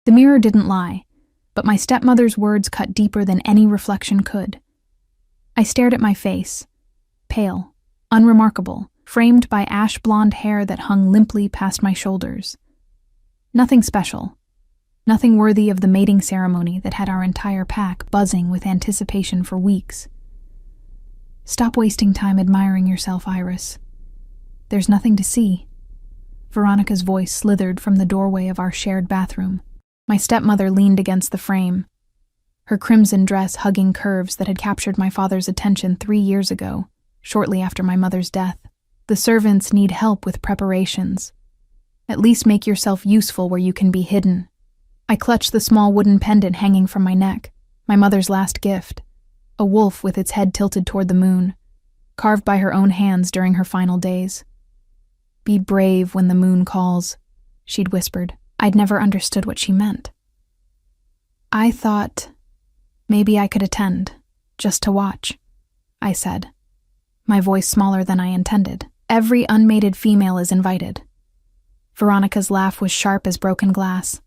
The mirror didn't lie, but my stepmother's words cut deeper than any reflection could. I stared at my face, pale, unremarkable, framed by ash-blonde hair that hung limply past my shoulders. Nothing special. Nothing worthy of the mating ceremony that had our entire pack buzzing with anticipation for weeks. Stop wasting time admiring yourself, Iris. There's nothing to see. Veronica's voice slithered from the doorway of our shared bathroom. My stepmother leaned against the frame, her crimson dress hugging curves that had captured my father's attention 3 years ago, shortly after my mother's death. The servants need help with preparations. At least make yourself useful where you can be hidden. I clutched the small wooden pendant hanging from my neck, my mother's last gift, a wolf with its head tilted toward the moon, carved by her own hands during her final days. Be brave when the moon calls, she'd whispered. I'd never understood what she meant. I thought maybe I could attend, just to watch, I said, my voice smaller than I intended. Every unmated female is invited. Veronica's laugh was sharp as broken glass.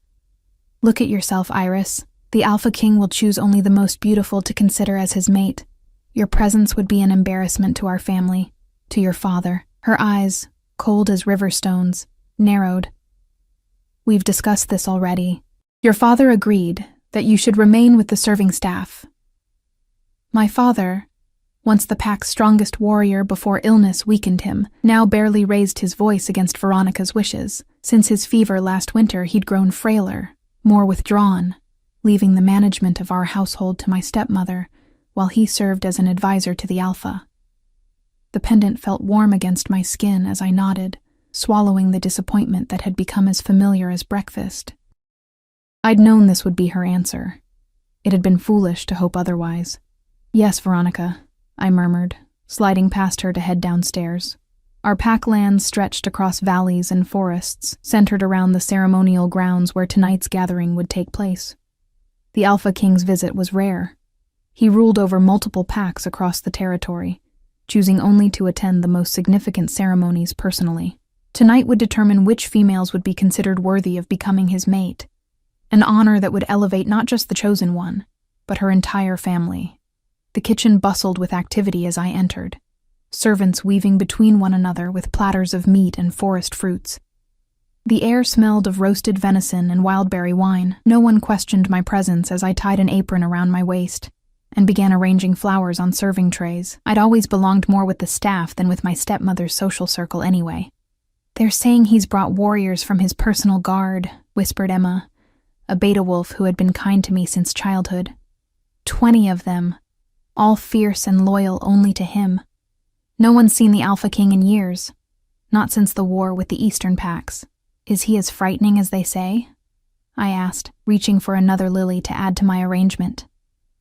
Look at yourself, Iris. The Alpha King will choose only the most beautiful to consider as his mate. Your presence would be an embarrassment to our family, to your father. Her eyes, cold as river stones, narrowed. We've discussed this already. Your father agreed that you should remain with the serving staff. My father, once the pack's strongest warrior before illness weakened him, now barely raised his voice against Veronica's wishes. Since his fever last winter, he'd grown frailer, more withdrawn, leaving the management of our household to my stepmother, while he served as an advisor to the Alpha. The pendant felt warm against my skin as I nodded, swallowing the disappointment that had become as familiar as breakfast. I'd known this would be her answer. It had been foolish to hope otherwise. Yes, Veronica, I murmured, sliding past her to head downstairs. Our pack lands stretched across valleys and forests, centered around the ceremonial grounds where tonight's gathering would take place. The Alpha King's visit was rare. He ruled over multiple packs across the territory, choosing only to attend the most significant ceremonies personally. Tonight would determine which females would be considered worthy of becoming his mate, an honor that would elevate not just the chosen one, but her entire family. The kitchen bustled with activity as I entered, servants weaving between one another with platters of meat and forest fruits. The air smelled of roasted venison and wildberry wine. No one questioned my presence as I tied an apron around my waist and began arranging flowers on serving trays. I'd always belonged more with the staff than with my stepmother's social circle anyway. They're saying he's brought warriors from his personal guard, whispered Emma, a beta wolf who had been kind to me since childhood. 20 of them, all fierce and loyal only to him. No one's seen the Alpha King in years, not since the war with the Eastern Packs. Is he as frightening as they say? I asked, reaching for another lily to add to my arrangement.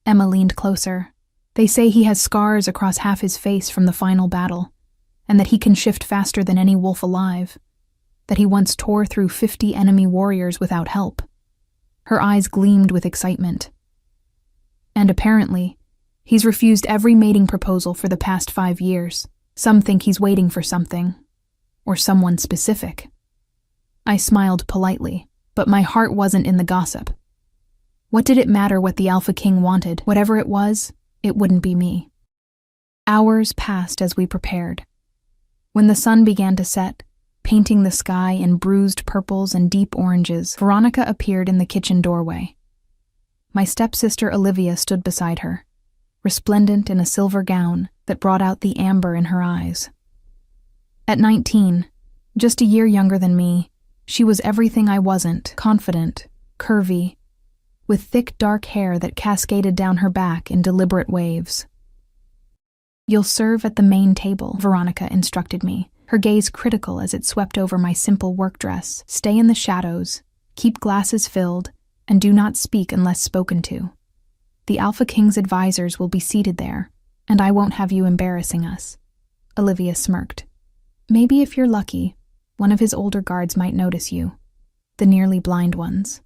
Emma leaned closer. They say he has scars across half his face from the final battle, and that he can shift faster than any wolf alive, that he once tore through 50 enemy warriors without help. Her eyes gleamed with excitement. And apparently, he's refused every mating proposal for the past 5 years. Some think he's waiting for something, or someone specific. I smiled politely, but my heart wasn't in the gossip. What did it matter what the Alpha King wanted? Whatever it was, it wouldn't be me. Hours passed as we prepared. When the sun began to set, painting the sky in bruised purples and deep oranges, Veronica appeared in the kitchen doorway. My stepsister Olivia stood beside her, resplendent in a silver gown that brought out the amber in her eyes. At 19, just a year younger than me, she was everything I wasn't: confident, curvy, with thick dark hair that cascaded down her back in deliberate waves. "You'll serve at the main table," Veronica instructed me, her gaze critical as it swept over my simple work dress. "Stay in the shadows, keep glasses filled, and do not speak unless spoken to. The Alpha King's advisors will be seated there, and I won't have you embarrassing us." Olivia smirked. "Maybe if you're lucky, one of his older guards might notice you, the nearly blind ones."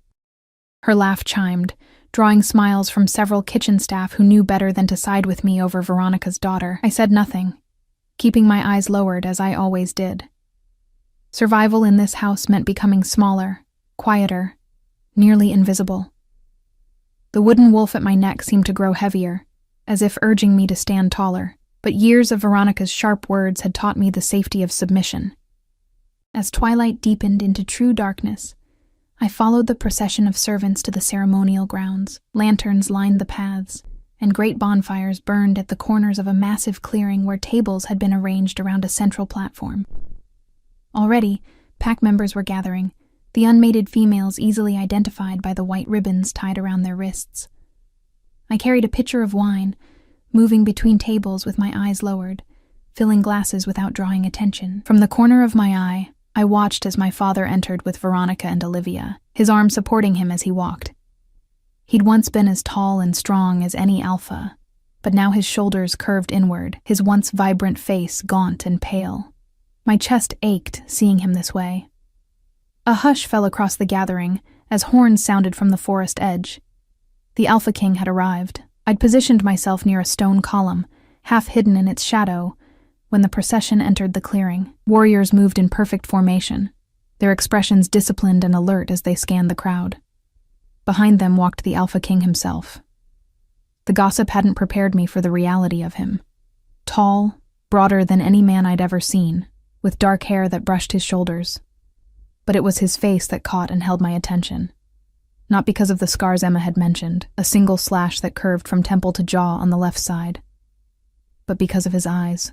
Her laugh chimed, drawing smiles from several kitchen staff who knew better than to side with me over Veronica's daughter. I said nothing, keeping my eyes lowered as I always did. Survival in this house meant becoming smaller, quieter, nearly invisible. The wooden wolf at my neck seemed to grow heavier, as if urging me to stand taller, but years of Veronica's sharp words had taught me the safety of submission. As twilight deepened into true darkness, I followed the procession of servants to the ceremonial grounds. Lanterns lined the paths, and great bonfires burned at the corners of a massive clearing where tables had been arranged around a central platform. Already, pack members were gathering, the unmated females easily identified by the white ribbons tied around their wrists. I carried a pitcher of wine, moving between tables with my eyes lowered, filling glasses without drawing attention. From the corner of my eye, I watched as my father entered with Veronica and Olivia, his arm supporting him as he walked. He'd once been as tall and strong as any alpha, but now his shoulders curved inward, his once vibrant face gaunt and pale. My chest ached seeing him this way. A hush fell across the gathering as horns sounded from the forest edge. The Alpha King had arrived. I'd positioned myself near a stone column, half hidden in its shadow, when the procession entered the clearing. Warriors moved in perfect formation, their expressions disciplined and alert as they scanned the crowd. Behind them walked the Alpha King himself. The gossip hadn't prepared me for the reality of him. Tall, broader than any man I'd ever seen, with dark hair that brushed his shoulders. But it was his face that caught and held my attention. Not because of the scars Emma had mentioned, a single slash that curved from temple to jaw on the left side, but because of his eyes.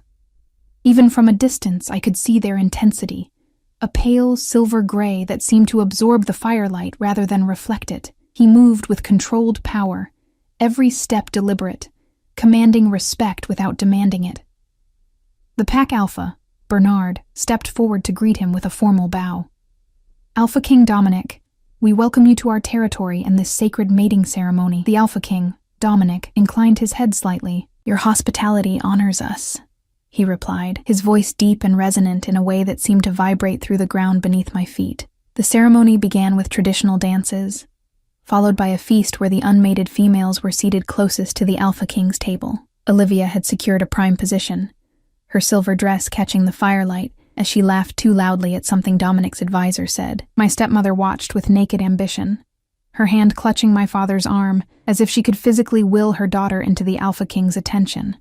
Even from a distance, I could see their intensity, a pale silver gray that seemed to absorb the firelight rather than reflect it. He moved with controlled power, every step deliberate, commanding respect without demanding it. The pack alpha, Bernard, stepped forward to greet him with a formal bow. "Alpha King Dominic, we welcome you to our territory and this sacred mating ceremony." The Alpha King, Dominic, inclined his head slightly. "Your hospitality honors us," he replied, his voice deep and resonant in a way that seemed to vibrate through the ground beneath my feet. The ceremony began with traditional dances, followed by a feast where the unmated females were seated closest to the Alpha King's table. Olivia had secured a prime position, her silver dress catching the firelight as she laughed too loudly at something Dominic's advisor said. My stepmother watched with naked ambition, her hand clutching my father's arm as if she could physically will her daughter into the Alpha King's attention.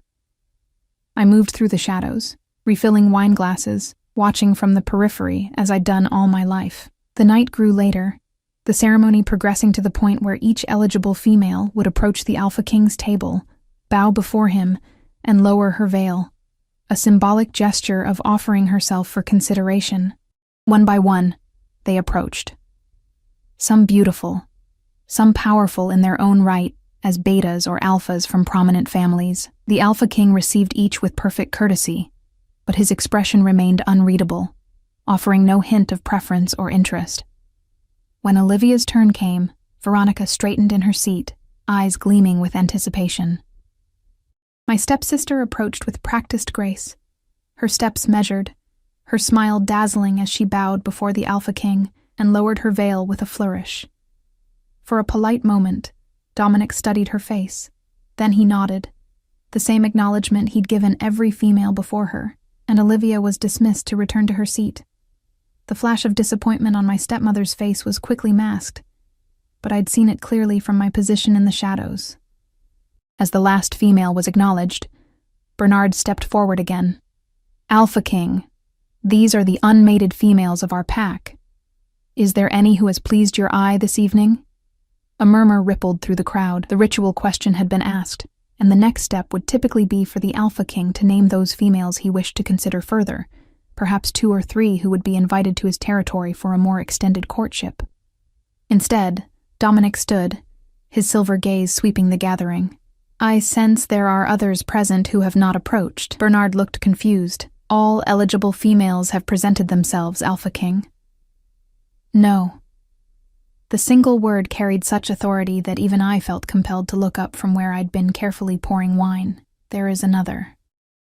I moved through the shadows, refilling wine glasses, watching from the periphery as I'd done all my life. The night grew later, the ceremony progressing to the point where each eligible female would approach the Alpha King's table, bow before him, and lower her veil, a symbolic gesture of offering herself for consideration. One by one, they approached. Some beautiful, some powerful in their own right, as betas or alphas from prominent families. The Alpha King received each with perfect courtesy, but his expression remained unreadable, offering no hint of preference or interest. When Olivia's turn came, Veronica straightened in her seat, eyes gleaming with anticipation. My stepsister approached with practiced grace, her steps measured, her smile dazzling as she bowed before the Alpha King and lowered her veil with a flourish. For a polite moment, Dominic studied her face. Then he nodded, the same acknowledgement he'd given every female before her, and Olivia was dismissed to return to her seat. The flash of disappointment on my stepmother's face was quickly masked, but I'd seen it clearly from my position in the shadows. As the last female was acknowledged, Bernard stepped forward again. "Alpha King, these are the unmated females of our pack. Is there any who has pleased your eye this evening?" A murmur rippled through the crowd. The ritual question had been asked, and the next step would typically be for the Alpha King to name those females he wished to consider further, perhaps 2 or 3 who would be invited to his territory for a more extended courtship. Instead, Dominic stood, his silver gaze sweeping the gathering. "I sense there are others present who have not approached." Bernard looked confused. "All eligible females have presented themselves, Alpha King." "No." The single word carried such authority that even I felt compelled to look up from where I'd been carefully pouring wine. "There is another."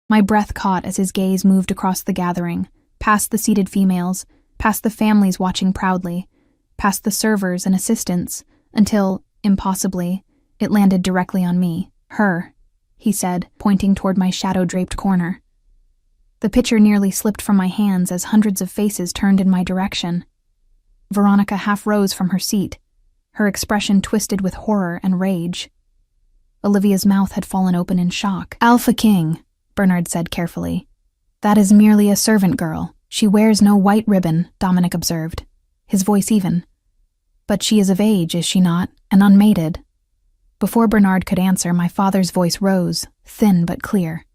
My breath caught as his gaze moved across the gathering, past the seated females, past the families watching proudly, past the servers and assistants, until, impossibly, it landed directly on me. "Her," he said, pointing toward my shadow-draped corner. The pitcher nearly slipped from my hands as hundreds of faces turned in my direction. Veronica half rose from her seat, her expression twisted with horror and rage. Olivia's mouth had fallen open in shock. "Alpha King," Bernard said carefully. "That is merely a servant girl. She wears no white ribbon," Dominic observed, his voice even. "But she is of age, is she not, and unmated?" Before Bernard could answer, my father's voice rose, thin but clear.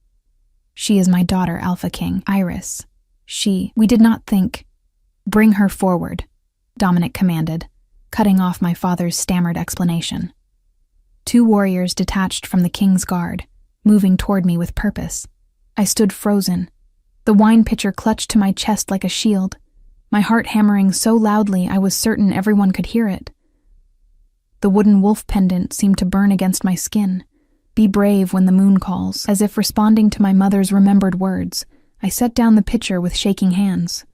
"She is my daughter, Alpha King, Iris. We did not think—" "Bring her forward," Dominic commanded, cutting off my father's stammered explanation. Two warriors detached from the king's guard, moving toward me with purpose. I stood frozen, the wine pitcher clutched to my chest like a shield, my heart hammering so loudly I was certain everyone could hear it. The wooden wolf pendant seemed to burn against my skin. "Be brave when the moon calls." As if responding to my mother's remembered words, I set down the pitcher with shaking hands.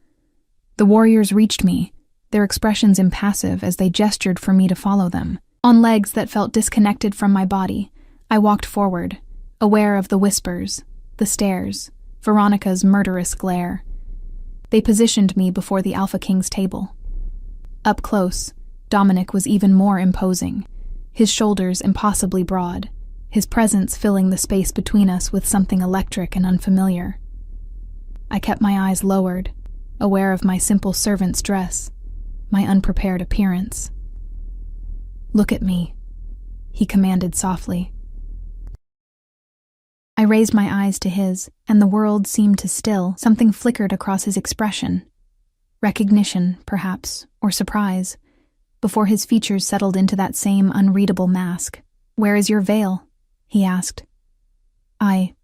The warriors reached me, their expressions impassive as they gestured for me to follow them. On legs that felt disconnected from my body, I walked forward, aware of the whispers, the stares, Veronica's murderous glare. They positioned me before the Alpha King's table. Up close, Dominic was even more imposing, his shoulders impossibly broad, his presence filling the space between us with something electric and unfamiliar. I kept my eyes lowered, aware of my simple servant's dress, my unprepared appearance. "Look at me," he commanded softly. I raised my eyes to his, and the world seemed to still. Something flickered across his expression. Recognition, perhaps, or surprise, before his features settled into that same unreadable mask. "Where is your veil?" he asked. I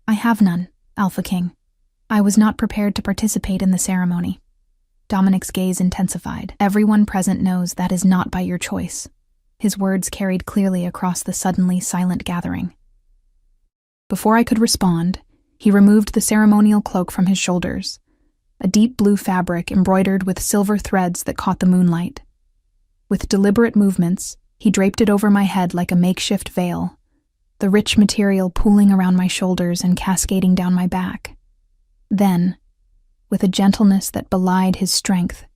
have none, Alpha King. I was not prepared to participate in the ceremony." Dominic's gaze intensified. "Everyone present knows that is not by your choice." His words carried clearly across the suddenly silent gathering. Before I could respond, he removed the ceremonial cloak from his shoulders, a deep blue fabric embroidered with silver threads that caught the moonlight. With deliberate movements, he draped it over my head like a makeshift veil, the rich material pooling around my shoulders and cascading down my back. Then, with a gentleness that belied his strength,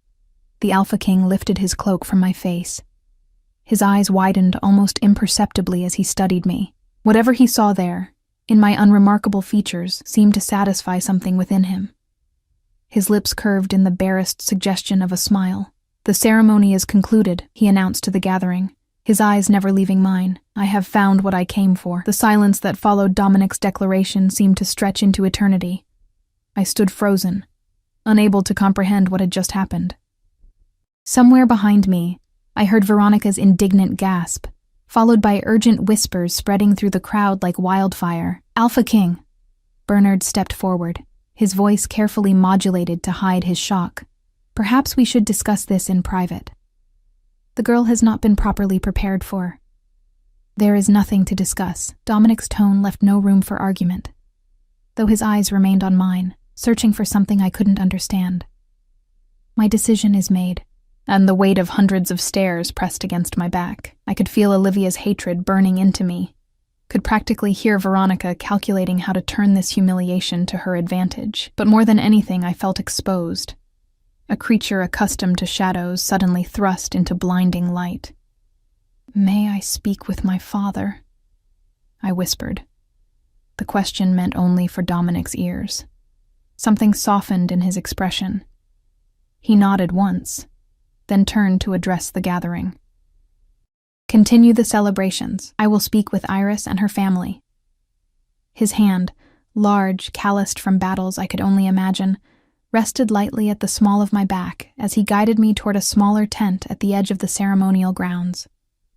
the Alpha King lifted his cloak from my face. His eyes widened almost imperceptibly as he studied me. Whatever he saw there, in my unremarkable features, seemed to satisfy something within him. His lips curved in the barest suggestion of a smile. "The ceremony is concluded," he announced to the gathering, his eyes never leaving mine. "I have found what I came for." The silence that followed Dominic's declaration seemed to stretch into eternity. I stood frozen, unable to comprehend what had just happened. Somewhere behind me, I heard Veronica's indignant gasp, followed by urgent whispers spreading through the crowd like wildfire. "Alpha King!" Bernard stepped forward, his voice carefully modulated to hide his shock. "Perhaps we should discuss this in private. The girl has not been properly prepared for." "There is nothing to discuss." Dominic's tone left no room for argument, though his eyes remained on mine, searching for something I couldn't understand. "My decision is made." And the weight of hundreds of stares pressed against my back. I could feel Olivia's hatred burning into me, could practically hear Veronica calculating how to turn this humiliation to her advantage. But more than anything, I felt exposed, a creature accustomed to shadows suddenly thrust into blinding light. "May I speak with my father?" I whispered. The question meant only for Dominic's ears. Something softened in his expression. He nodded once, then turned to address the gathering. "Continue the celebrations. I will speak with Iris and her family." His hand, large, calloused from battles I could only imagine, rested lightly at the small of my back as he guided me toward a smaller tent at the edge of the ceremonial grounds.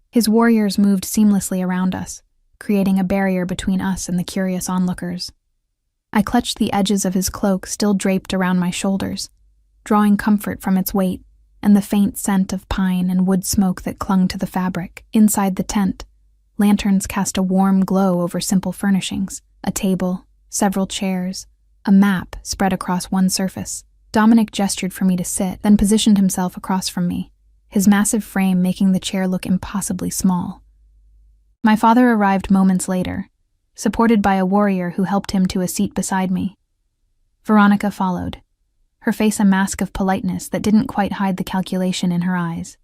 His warriors moved seamlessly around us, creating a barrier between us and the curious onlookers. I clutched the edges of his cloak still draped around my shoulders, drawing comfort from its weight and the faint scent of pine and wood smoke that clung to the fabric. Inside the tent, lanterns cast a warm glow over simple furnishings, a table, several chairs, a map spread across one surface. Dominic gestured for me to sit, then positioned himself across from me, his massive frame making the chair look impossibly small. My father arrived moments later, supported by a warrior who helped him to a seat beside me. Veronica followed, her face a mask of politeness that didn't quite hide the calculation in her eyes.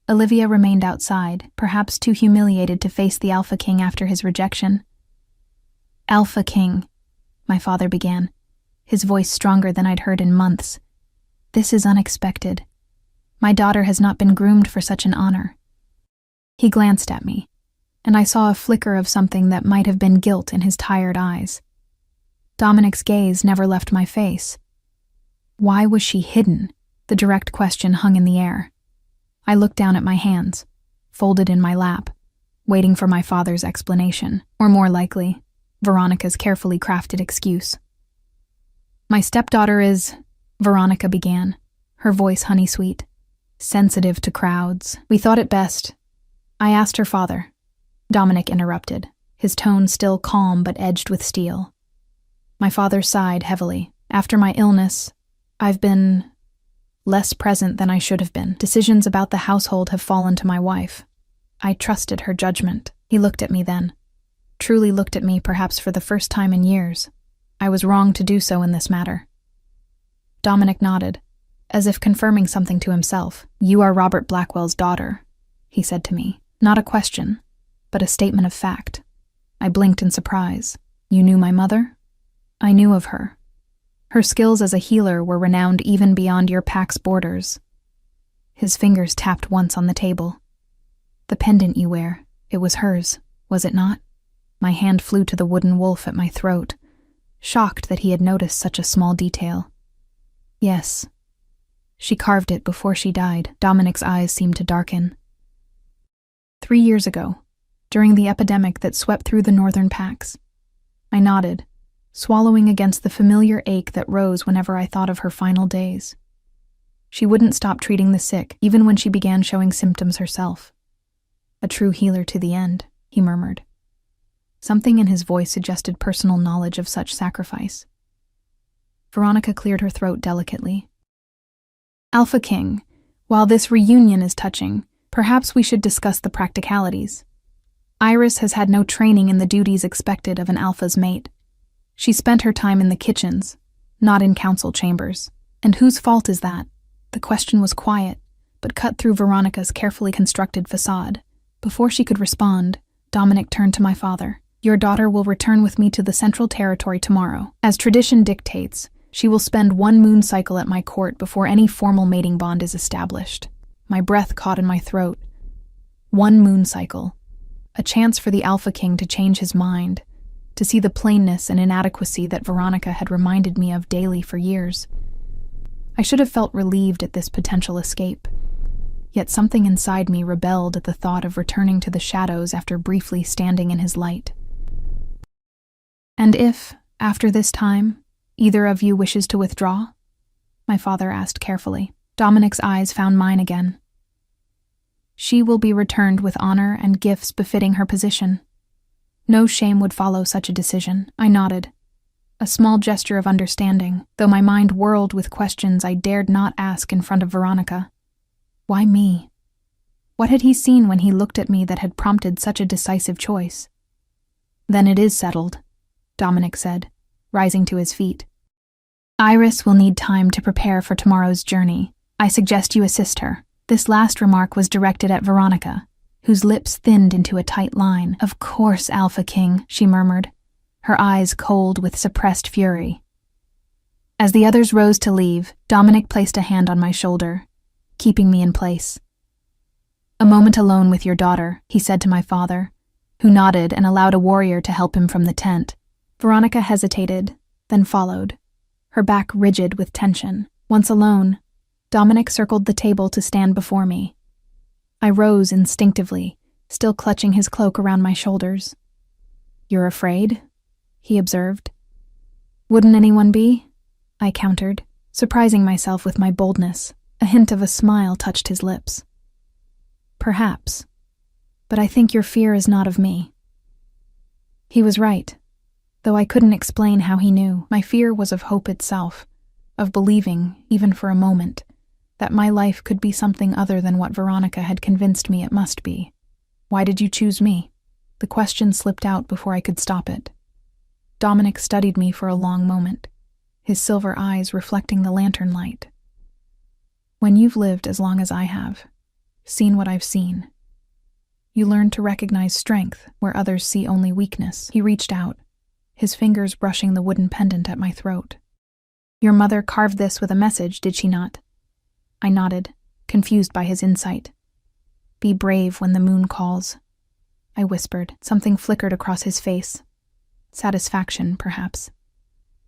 Olivia remained outside, perhaps too humiliated to face the Alpha King after his rejection. "Alpha King," my father began, his voice stronger than I'd heard in months. "This is unexpected. My daughter has not been groomed for such an honor." He glanced at me, and I saw a flicker of something that might have been guilt in his tired eyes. Dominic's gaze never left my face. Why was she hidden? The direct question hung in the air. I looked down at my hands, folded in my lap, waiting for my father's explanation, or more likely, Veronica's carefully crafted excuse. "My stepdaughter is," Veronica began, her voice honey-sweet, sensitive to crowds. "We thought it best." "I asked her father," Dominic interrupted, his tone still calm but edged with steel. My father sighed heavily. "After my illness, I've been less present than I should have been. Decisions about the household have fallen to my wife. I trusted her judgment." He looked at me then. Truly looked at me, perhaps for the first time in years. I was wrong to do so in this matter. Dominic nodded, as if confirming something to himself. "You are Robert Blackwell's daughter," he said to me. Not a question, but a statement of fact. I blinked in surprise. "You knew my mother?" "I knew of her. Her skills as a healer were renowned even beyond your pack's borders." His fingers tapped once on the table. "The pendant you wear, it was hers, was it not?" My hand flew to the wooden wolf at my throat, shocked that he had noticed such a small detail. "Yes. She carved it before she died." Dominic's eyes seemed to darken. 3 years ago, during the epidemic that swept through the northern packs. I nodded, swallowing against the familiar ache that rose whenever I thought of her final days. She wouldn't stop treating the sick, even when she began showing symptoms herself. "A true healer to the end," he murmured. Something in his voice suggested personal knowledge of such sacrifice. Veronica cleared her throat delicately. "Alpha King, while this reunion is touching, perhaps we should discuss the practicalities. Iris has had no training in the duties expected of an Alpha's mate. She spent her time in the kitchens, not in council chambers. And whose fault is that?" The question was quiet, but cut through Veronica's carefully constructed facade. Before she could respond, Dominic turned to my father. "Your daughter will return with me to the Central Territory tomorrow. As tradition dictates, she will spend 1 moon cycle at my court before any formal mating bond is established." My breath caught in my throat. 1 moon cycle. A chance for the Alpha King to change his mind, to see the plainness and inadequacy that Veronica had reminded me of daily for years. I should have felt relieved at this potential escape, yet something inside me rebelled at the thought of returning to the shadows after briefly standing in his light. "And if, after this time, either of you wishes to withdraw?" my father asked carefully. Dominic's eyes found mine again. "She will be returned with honor and gifts befitting her position. No shame would follow such a decision." I nodded, a small gesture of understanding, though my mind whirled with questions I dared not ask in front of Veronica. Why me? What had he seen when he looked at me that had prompted such a decisive choice? "Then it is settled," Dominic said, rising to his feet. "Iris will need time to prepare for tomorrow's journey. I suggest you assist her." This last remark was directed at Veronica, whose lips thinned into a tight line. "Of course, Alpha King," she murmured, her eyes cold with suppressed fury. As the others rose to leave, Dominic placed a hand on my shoulder, keeping me in place. "A moment alone with your daughter," he said to my father, who nodded and allowed a warrior to help him from the tent. Veronica hesitated, then followed, her back rigid with tension. Once alone, Dominic circled the table to stand before me. I rose instinctively, still clutching his cloak around my shoulders. "You're afraid?" he observed. "Wouldn't anyone be?" I countered, surprising myself with my boldness. A hint of a smile touched his lips. "Perhaps, but I think your fear is not of me." He was right, though I couldn't explain how he knew. My fear was of hope itself, of believing, even for a moment, that my life could be something other than what Veronica had convinced me it must be. "Why did you choose me?" The question slipped out before I could stop it. Dominic studied me for a long moment, his silver eyes reflecting the lantern light. "When you've lived as long as I have, seen what I've seen. You learn to recognize strength where others see only weakness. He reached out, his fingers brushing the wooden pendant at my throat. Your mother carved this with a message, did she not? I nodded, confused by his insight. Be brave when the moon calls, I whispered. Something flickered across his face. Satisfaction, perhaps.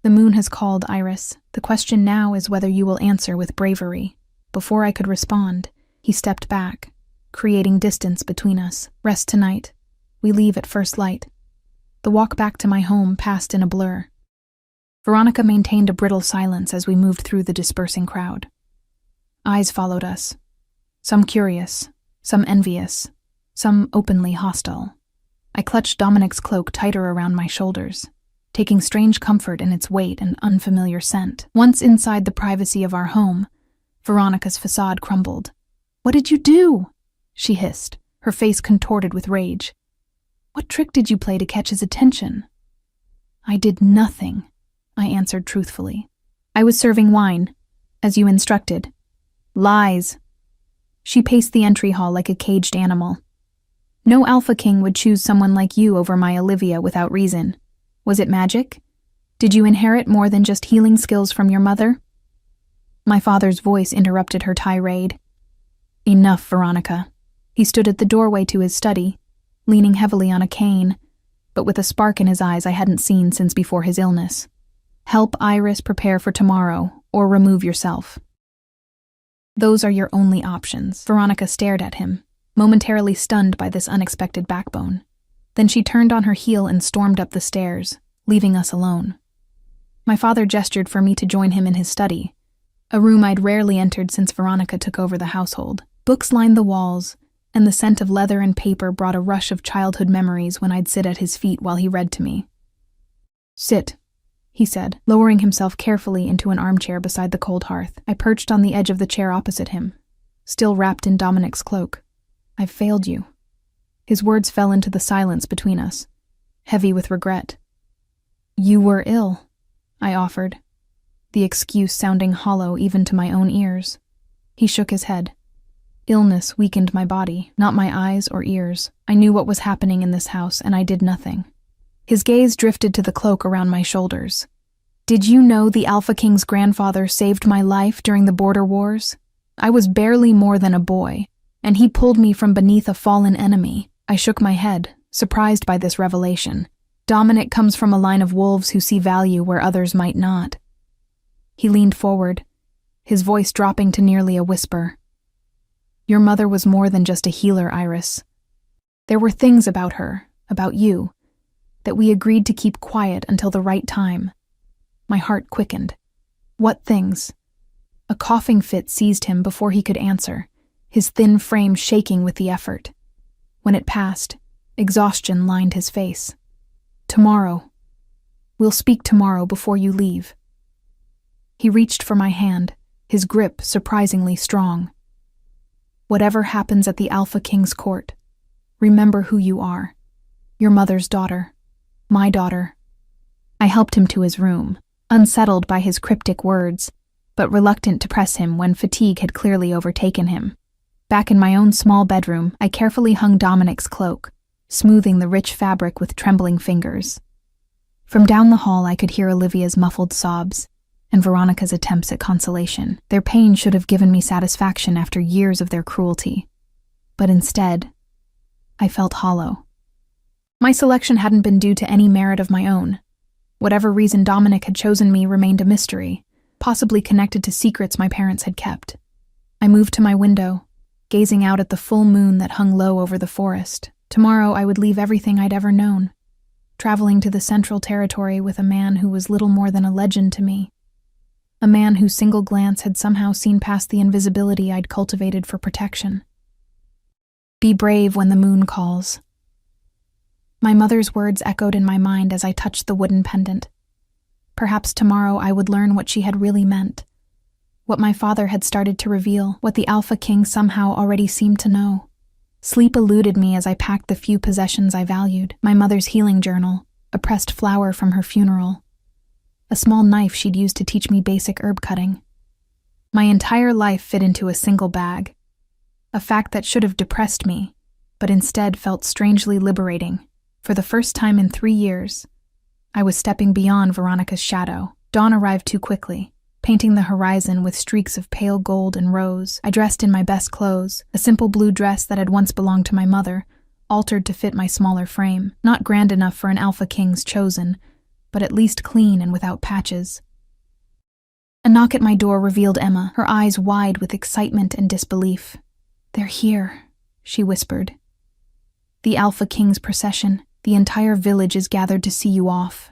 The moon has called, Iris. The question now is whether you will answer with bravery. Before I could respond, he stepped back, creating distance between us. Rest tonight. We leave at first light. The walk back to my home passed in a blur. Veronica maintained a brittle silence as we moved through the dispersing crowd. Eyes followed us. Some curious, some envious, some openly hostile. I clutched Dominic's cloak tighter around my shoulders, taking strange comfort in its weight and unfamiliar scent. Once inside the privacy of our home, Veronica's facade crumbled. What did you do? She hissed, her face contorted with rage. What trick did you play to catch his attention? I did nothing, I answered truthfully. I was serving wine, as you instructed. Lies. She paced the entry hall like a caged animal. No Alpha King would choose someone like you over my Olivia without reason. Was it magic? Did you inherit more than just healing skills from your mother? My father's voice interrupted her tirade. Enough, Veronica. He stood at the doorway to his study, leaning heavily on a cane, but with a spark in his eyes I hadn't seen since before his illness. Help Iris prepare for tomorrow, or remove yourself. Those are your only options. Veronica stared at him, momentarily stunned by this unexpected backbone. Then she turned on her heel and stormed up the stairs, leaving us alone. My father gestured for me to join him in his study, a room I'd rarely entered since Veronica took over the household. Books lined the walls, and the scent of leather and paper brought a rush of childhood memories when I'd sit at his feet while he read to me. Sit, he said, lowering himself carefully into an armchair beside the cold hearth. I perched on the edge of the chair opposite him, still wrapped in Dominic's cloak. I've failed you. His words fell into the silence between us, heavy with regret. You were ill, I offered, the excuse sounding hollow even to my own ears. He shook his head. Illness weakened my body, not my eyes or ears. I knew what was happening in this house, and I did nothing. His gaze drifted to the cloak around my shoulders. Did you know the Alpha King's grandfather saved my life during the border wars? I was barely more than a boy, and he pulled me from beneath a fallen enemy. I shook my head, surprised by this revelation. Dominic comes from a line of wolves who see value where others might not. He leaned forward, his voice dropping to nearly a whisper. Your mother was more than just a healer, Iris. There were things about her, about you, that we agreed to keep quiet until the right time. My heart quickened. What things? A coughing fit seized him before he could answer, his thin frame shaking with the effort. When it passed, exhaustion lined his face. Tomorrow. We'll speak tomorrow before you leave. He reached for my hand, his grip surprisingly strong. Whatever happens at the Alpha King's court, remember who you are. Your mother's daughter. My daughter. I helped him to his room, unsettled by his cryptic words, but reluctant to press him when fatigue had clearly overtaken him. Back in my own small bedroom, I carefully hung Dominic's cloak, smoothing the rich fabric with trembling fingers. From down the hall I could hear Olivia's muffled sobs, and Veronica's attempts at consolation. Their pain should have given me satisfaction after years of their cruelty. But instead, I felt hollow. My selection hadn't been due to any merit of my own. Whatever reason Dominic had chosen me remained a mystery, possibly connected to secrets my parents had kept. I moved to my window, gazing out at the full moon that hung low over the forest. Tomorrow I would leave everything I'd ever known, traveling to the Central Territory with a man who was little more than a legend to me. A man whose single glance had somehow seen past the invisibility I'd cultivated for protection. Be brave when the moon calls. My mother's words echoed in my mind as I touched the wooden pendant. Perhaps tomorrow I would learn what she had really meant, what my father had started to reveal, what the Alpha King somehow already seemed to know. Sleep eluded me as I packed the few possessions I valued, my mother's healing journal, a pressed flower from her funeral, a small knife she'd used to teach me basic herb cutting. My entire life fit into a single bag, a fact that should have depressed me, but instead felt strangely liberating. For the first time in 3 years, I was stepping beyond Veronica's shadow. Dawn arrived too quickly, painting the horizon with streaks of pale gold and rose. I dressed in my best clothes, a simple blue dress that had once belonged to my mother, altered to fit my smaller frame, not grand enough for an alpha king's chosen, but at least clean and without patches. A knock at my door revealed Emma, her eyes wide with excitement and disbelief. "They're here," she whispered. "The Alpha King's procession. The entire village is gathered to see you off."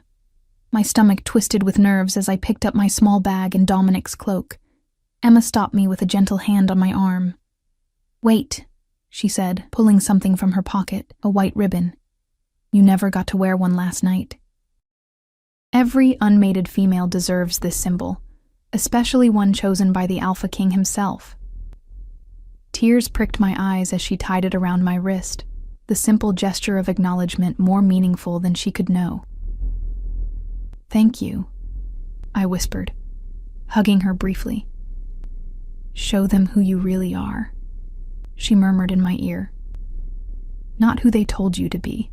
My stomach twisted with nerves as I picked up my small bag and Dominic's cloak. Emma stopped me with a gentle hand on my arm. "Wait," she said, pulling something from her pocket, a white ribbon. "You never got to wear one last night." Every unmated female deserves this symbol, especially one chosen by the Alpha King himself. Tears pricked my eyes as she tied it around my wrist, the simple gesture of acknowledgement more meaningful than she could know. "Thank you," I whispered, hugging her briefly. "Show them who you really are," she murmured in my ear. "Not who they told you to be."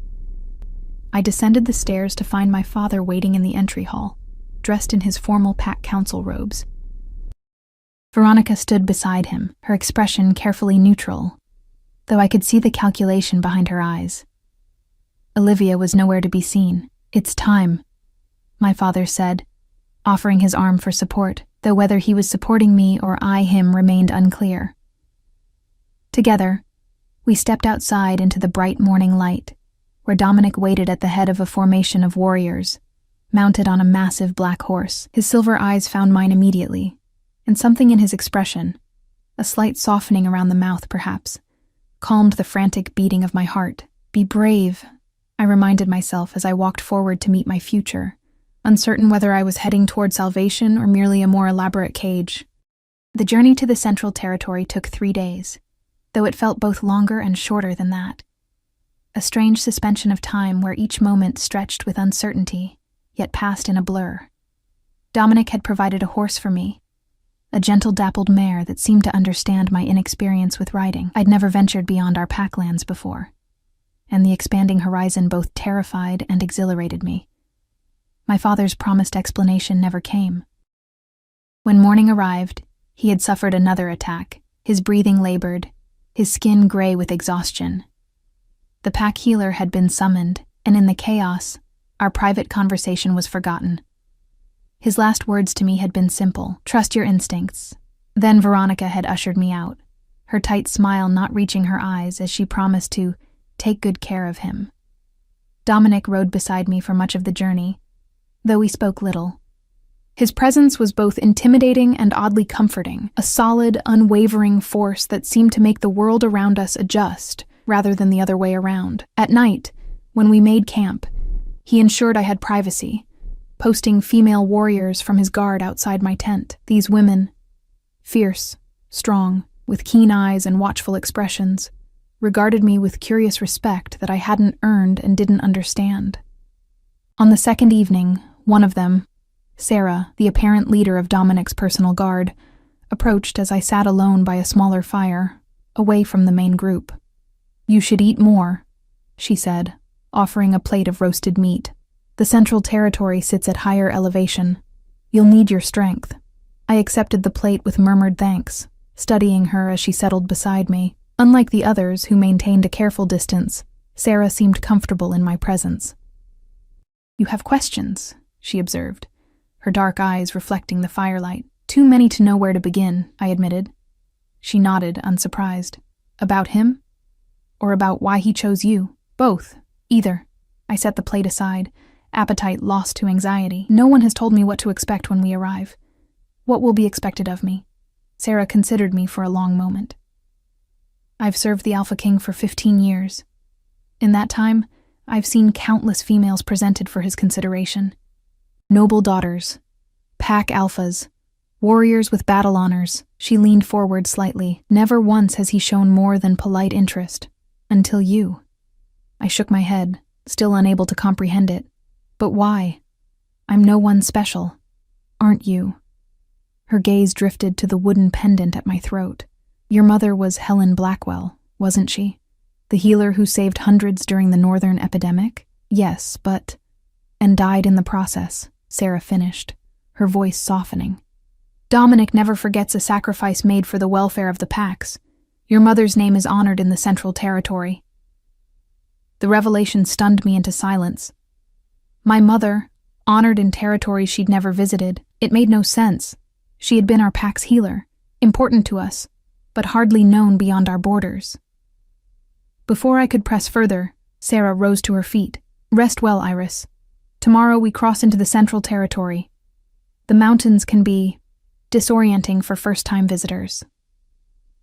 I descended the stairs to find my father waiting in the entry hall, dressed in his formal pack council robes. Veronica stood beside him, her expression carefully neutral, though I could see the calculation behind her eyes. Olivia was nowhere to be seen. "It's time," my father said, offering his arm for support, though whether he was supporting me or I him remained unclear. Together, we stepped outside into the bright morning light, where Dominic waited at the head of a formation of warriors, mounted on a massive black horse. His silver eyes found mine immediately, and something in his expression, a slight softening around the mouth perhaps, calmed the frantic beating of my heart. "Be brave," I reminded myself as I walked forward to meet my future, uncertain whether I was heading toward salvation or merely a more elaborate cage. The journey to the Central Territory took 3 days, though it felt both longer and shorter than that. A strange suspension of time where each moment stretched with uncertainty, yet passed in a blur. Dominic had provided a horse for me, a gentle dappled mare that seemed to understand my inexperience with riding. I'd never ventured beyond our packlands before, and the expanding horizon both terrified and exhilarated me. My father's promised explanation never came. When morning arrived, he had suffered another attack, his breathing labored, his skin gray with exhaustion. The pack healer had been summoned, and in the chaos, our private conversation was forgotten. His last words to me had been simple: "Trust your instincts." Then Veronica had ushered me out, her tight smile not reaching her eyes as she promised to take good care of him. Dominic rode beside me for much of the journey, though we spoke little. His presence was both intimidating and oddly comforting, a solid, unwavering force that seemed to make the world around us adjust, rather than the other way around. At night, when we made camp, he ensured I had privacy, posting female warriors from his guard outside my tent. These women, fierce, strong, with keen eyes and watchful expressions, regarded me with curious respect that I hadn't earned and didn't understand. On the second evening, one of them, Sarah, the apparent leader of Dominic's personal guard, approached as I sat alone by a smaller fire, away from the main group. "You should eat more," she said, offering a plate of roasted meat. "The Central Territory sits at higher elevation. You'll need your strength." I accepted the plate with murmured thanks, studying her as she settled beside me. Unlike the others who maintained a careful distance, Sarah seemed comfortable in my presence. "You have questions," she observed, her dark eyes reflecting the firelight. "Too many to know where to begin," I admitted. She nodded, unsurprised. "About him? Or about why he chose you?" "Both. Either." I set the plate aside, appetite lost to anxiety. "No one has told me what to expect when we arrive. What will be expected of me?" Sarah considered me for a long moment. "I've served the Alpha King for 15 years. In that time, I've seen countless females presented for his consideration. Noble daughters, pack alphas, warriors with battle honors." She leaned forward slightly. "Never once has he shown more than polite interest. Until you." I shook my head, still unable to comprehend it. "But why? I'm no one special. Aren't you?" Her gaze drifted to the wooden pendant at my throat. Your mother was Helen Blackwell, wasn't she? The healer who saved hundreds during the Northern epidemic? Yes, but... And died in the process, Sarah finished, her voice softening. Dominic never forgets a sacrifice made for the welfare of the Pax. Your mother's name is honored in the Central Territory. The revelation stunned me into silence. My mother, honored in territories she'd never visited, it made no sense. She had been our Pax healer, important to us, but hardly known beyond our borders. Before I could press further, Sarah rose to her feet. Rest well, Iris. Tomorrow we cross into the Central Territory. The mountains can be disorienting for first-time visitors.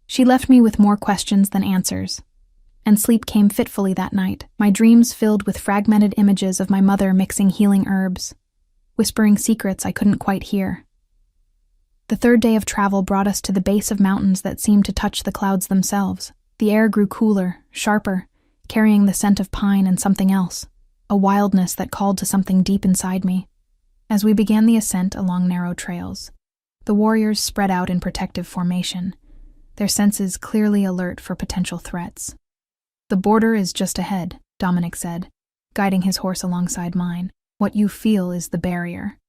She left me with more questions than answers, and sleep came fitfully that night, my dreams filled with fragmented images of my mother mixing healing herbs, whispering secrets I couldn't quite hear. The third day of travel brought us to the base of mountains that seemed to touch the clouds themselves. The air grew cooler, sharper, carrying the scent of pine and something else, a wildness that called to something deep inside me. As we began the ascent along narrow trails, the warriors spread out in protective formation, their senses clearly alert for potential threats. The border is just ahead, Dominic said, guiding his horse alongside mine. What you feel is the barrier.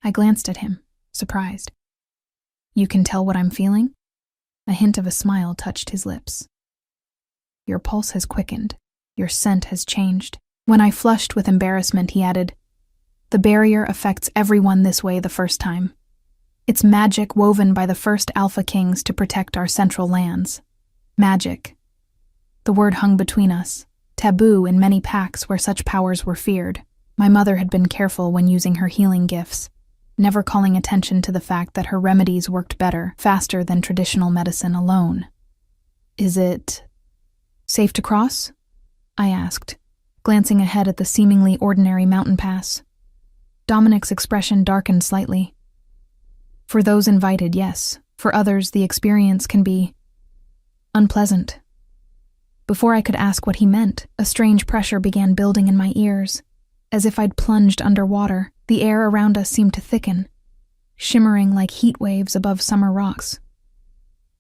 I glanced at him, surprised. You can tell what I'm feeling? A hint of a smile touched his lips. Your pulse has quickened. Your scent has changed. When I flushed with embarrassment, he added, The barrier affects everyone this way the first time. It's magic woven by the first Alpha Kings to protect our central lands. Magic. The word hung between us, taboo in many packs where such powers were feared. My mother had been careful when using her healing gifts, never calling attention to the fact that her remedies worked better, faster than traditional medicine alone. Is it safe to cross? I asked, glancing ahead at the seemingly ordinary mountain pass. Dominic's expression darkened slightly. For those invited, yes. For others, the experience can be unpleasant. Before I could ask what he meant, a strange pressure began building in my ears. As if I'd plunged underwater, the air around us seemed to thicken, shimmering like heat waves above summer rocks.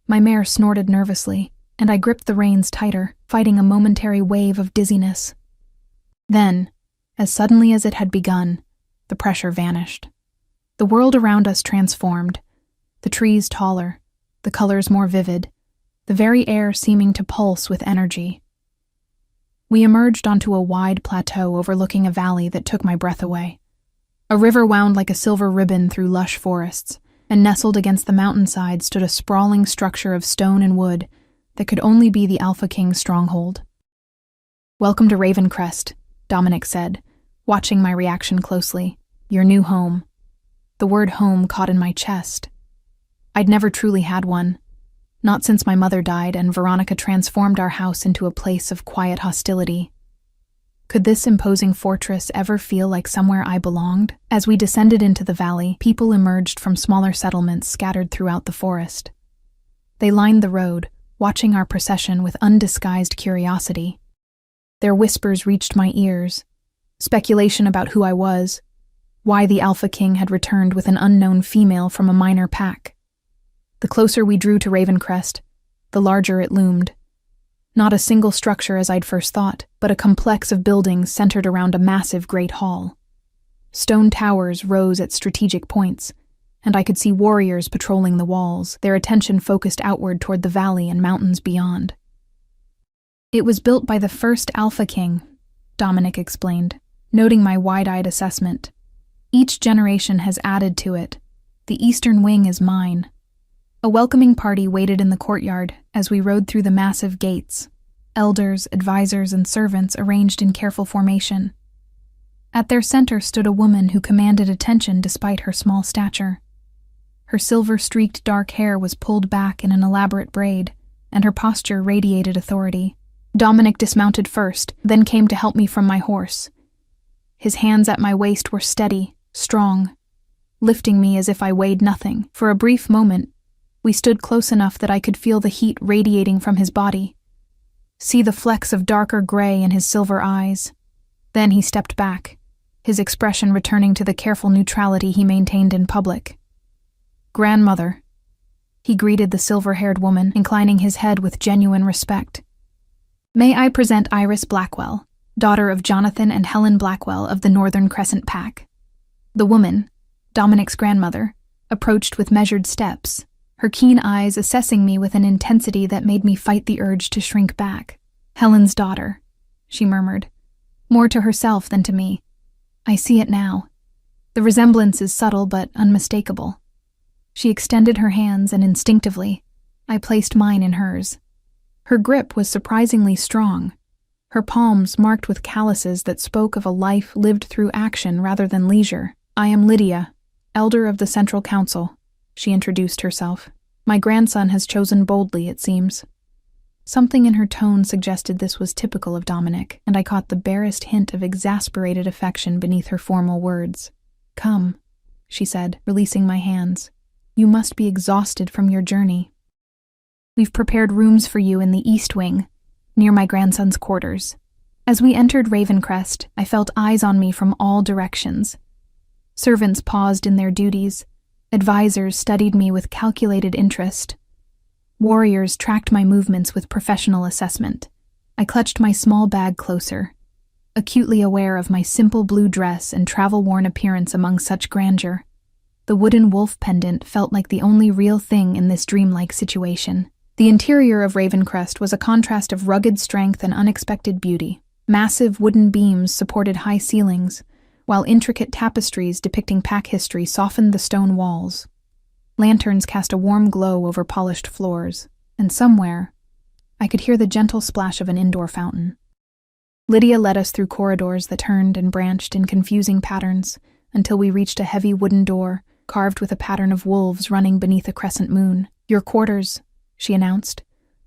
My mare snorted nervously, and I gripped the reins tighter, fighting a momentary wave of dizziness. Then, as suddenly as it had begun, the pressure vanished. The world around us transformed, the trees taller, the colors more vivid, the very air seeming to pulse with energy. We emerged onto a wide plateau overlooking a valley that took my breath away. A river wound like a silver ribbon through lush forests, and nestled against the mountainside stood a sprawling structure of stone and wood that could only be the Alpha King's stronghold. Welcome to Ravencrest, Dominic said, watching my reaction closely. Your new home. The word home caught in my chest. I'd never truly had one. Not since my mother died and Veronica transformed our house into a place of quiet hostility. Could this imposing fortress ever feel like somewhere I belonged? As we descended into the valley, people emerged from smaller settlements scattered throughout the forest. They lined the road, watching our procession with undisguised curiosity. Their whispers reached my ears, speculation about who I was, why the Alpha King had returned with an unknown female from a minor pack. The closer we drew to Ravencrest, the larger it loomed. Not a single structure as I'd first thought, but a complex of buildings centered around a massive great hall. Stone towers rose at strategic points, and I could see warriors patrolling the walls, their attention focused outward toward the valley and mountains beyond. It was built by the first Alpha King, Dominic explained, noting my wide-eyed assessment. Each generation has added to it. The eastern wing is mine. A welcoming party waited in the courtyard as we rode through the massive gates, elders, advisors, and servants arranged in careful formation. At their center stood a woman who commanded attention despite her small stature. Her silver-streaked dark hair was pulled back in an elaborate braid, and her posture radiated authority. Dominic dismounted first, then came to help me from my horse. His hands at my waist were steady, strong, lifting me as if I weighed nothing. For a brief moment, we stood close enough that I could feel the heat radiating from his body, see the flecks of darker gray in his silver eyes. Then he stepped back, his expression returning to the careful neutrality he maintained in public. Grandmother, He greeted the silver-haired woman, inclining his head with genuine respect. May I present Iris Blackwell, daughter of Jonathan and Helen Blackwell of the Northern Crescent Pack. The woman, Dominic's grandmother, approached with measured steps, her keen eyes assessing me with an intensity that made me fight the urge to shrink back. Helen's daughter, she murmured, more to herself than to me. I see it now. The resemblance is subtle but unmistakable. She extended her hands, and instinctively, I placed mine in hers. Her grip was surprisingly strong, her palms marked with calluses that spoke of a life lived through action rather than leisure. I am Lydia, elder of the Central Council, she introduced herself. My grandson has chosen boldly, it seems. Something in her tone suggested this was typical of Dominic, and I caught the barest hint of exasperated affection beneath her formal words. Come, she said, releasing my hands. You must be exhausted from your journey. We've prepared rooms for you in the East Wing, near my grandson's quarters. As we entered Ravencrest, I felt eyes on me from all directions. Servants paused in their duties. Advisors studied me with calculated interest. Warriors tracked my movements with professional assessment. I clutched my small bag closer, acutely aware of my simple blue dress and travel-worn appearance among such grandeur. The wooden wolf pendant felt like the only real thing in this dreamlike situation. The interior of Ravencrest was a contrast of rugged strength and unexpected beauty. Massive wooden beams supported high ceilings, while intricate tapestries depicting pack history softened the stone walls. Lanterns cast a warm glow over polished floors, and somewhere, I could hear the gentle splash of an indoor fountain. Lydia led us through corridors that turned and branched in confusing patterns until we reached a heavy wooden door carved with a pattern of wolves running beneath a crescent moon. Your quarters, she announced,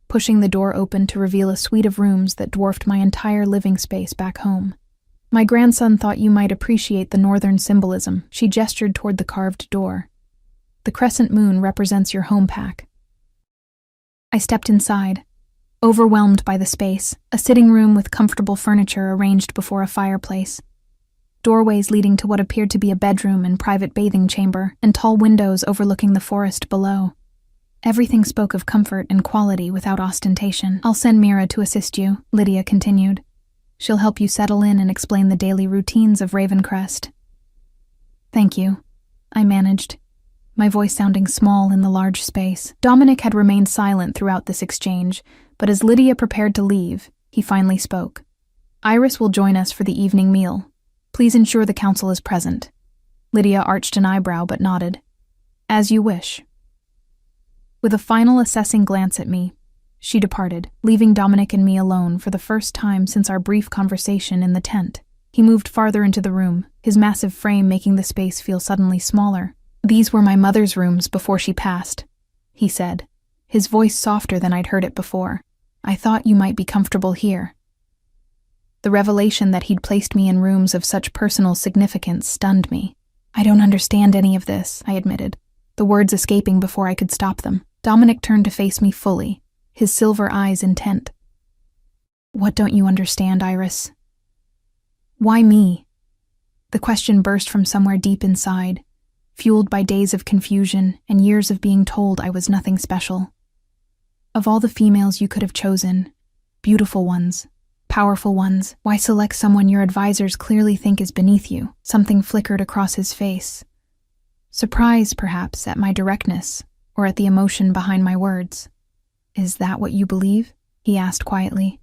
pushing the door open to reveal a suite of rooms that dwarfed my entire living space back home. My grandson thought you might appreciate the northern symbolism. She gestured toward the carved door. The crescent moon represents your home pack. I stepped inside, overwhelmed by the space, a sitting room with comfortable furniture arranged before a fireplace, doorways leading to what appeared to be a bedroom and private bathing chamber, and tall windows overlooking the forest below. Everything spoke of comfort and quality without ostentation. I'll send Mira to assist you, Lydia continued. She'll help you settle in and explain the daily routines of Ravencrest. Thank you, I managed, my voice sounding small in the large space. Dominic had remained silent throughout this exchange, but as Lydia prepared to leave, he finally spoke. Iris will join us for the evening meal. Please ensure the council is present. Lydia arched an eyebrow but nodded. As you wish. With a final assessing glance at me, she departed, leaving Dominic and me alone for the first time since our brief conversation in the tent. He moved farther into the room, his massive frame making the space feel suddenly smaller. These were my mother's rooms before she passed, he said, his voice softer than I'd heard it before. I thought you might be comfortable here. The revelation that he'd placed me in rooms of such personal significance stunned me. I don't understand any of this, I admitted, the words escaping before I could stop them. Dominic turned to face me fully, his silver eyes intent. What don't you understand, Iris? Why me? The question burst from somewhere deep inside, fueled by days of confusion and years of being told I was nothing special. Of all the females you could have chosen, beautiful ones, powerful ones, why select someone your advisors clearly think is beneath you? Something flickered across his face. Surprise, perhaps, at my directness, or at the emotion behind my words. Is that what you believe? He asked quietly.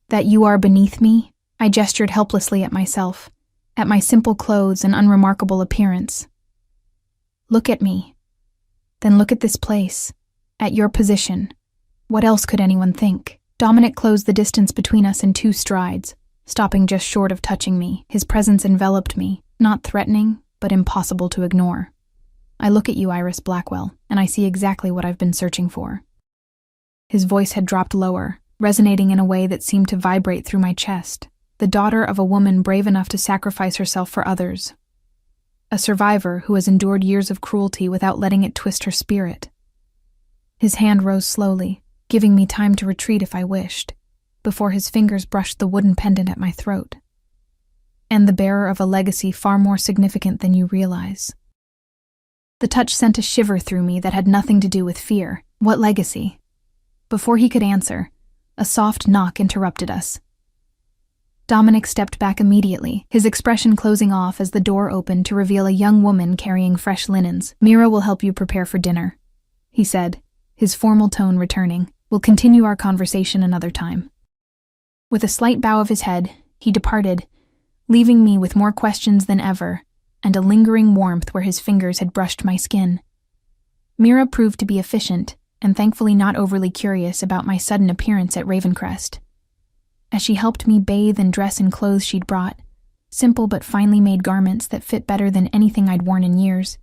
That you are beneath me? I gestured helplessly at myself, at my simple clothes and unremarkable appearance. Look at me. Then look at this place, at your position. What else could anyone think? Dominic closed the distance between us in 2 strides, stopping just short of touching me. His presence enveloped me, not threatening, but impossible to ignore. I look at you, Iris Blackwell, and I see exactly what I've been searching for. His voice had dropped lower, resonating in a way that seemed to vibrate through my chest. The daughter of a woman brave enough to sacrifice herself for others. A survivor who has endured years of cruelty without letting it twist her spirit. His hand rose slowly, giving me time to retreat if I wished, before his fingers brushed the wooden pendant at my throat. And the bearer of a legacy far more significant than you realize. The touch sent a shiver through me that had nothing to do with fear. What legacy? Before he could answer, a soft knock interrupted us. Dominic stepped back immediately, his expression closing off as the door opened to reveal a young woman carrying fresh linens. "Mira will help you prepare for dinner," he said, his formal tone returning. "We'll continue our conversation another time." With a slight bow of his head, he departed, leaving me with more questions than ever, and a lingering warmth where his fingers had brushed my skin. Mira proved to be efficient, and thankfully not overly curious about my sudden appearance at Ravencrest. As she helped me bathe and dress in clothes she'd brought, simple but finely made garments that fit better than anything I'd worn in years,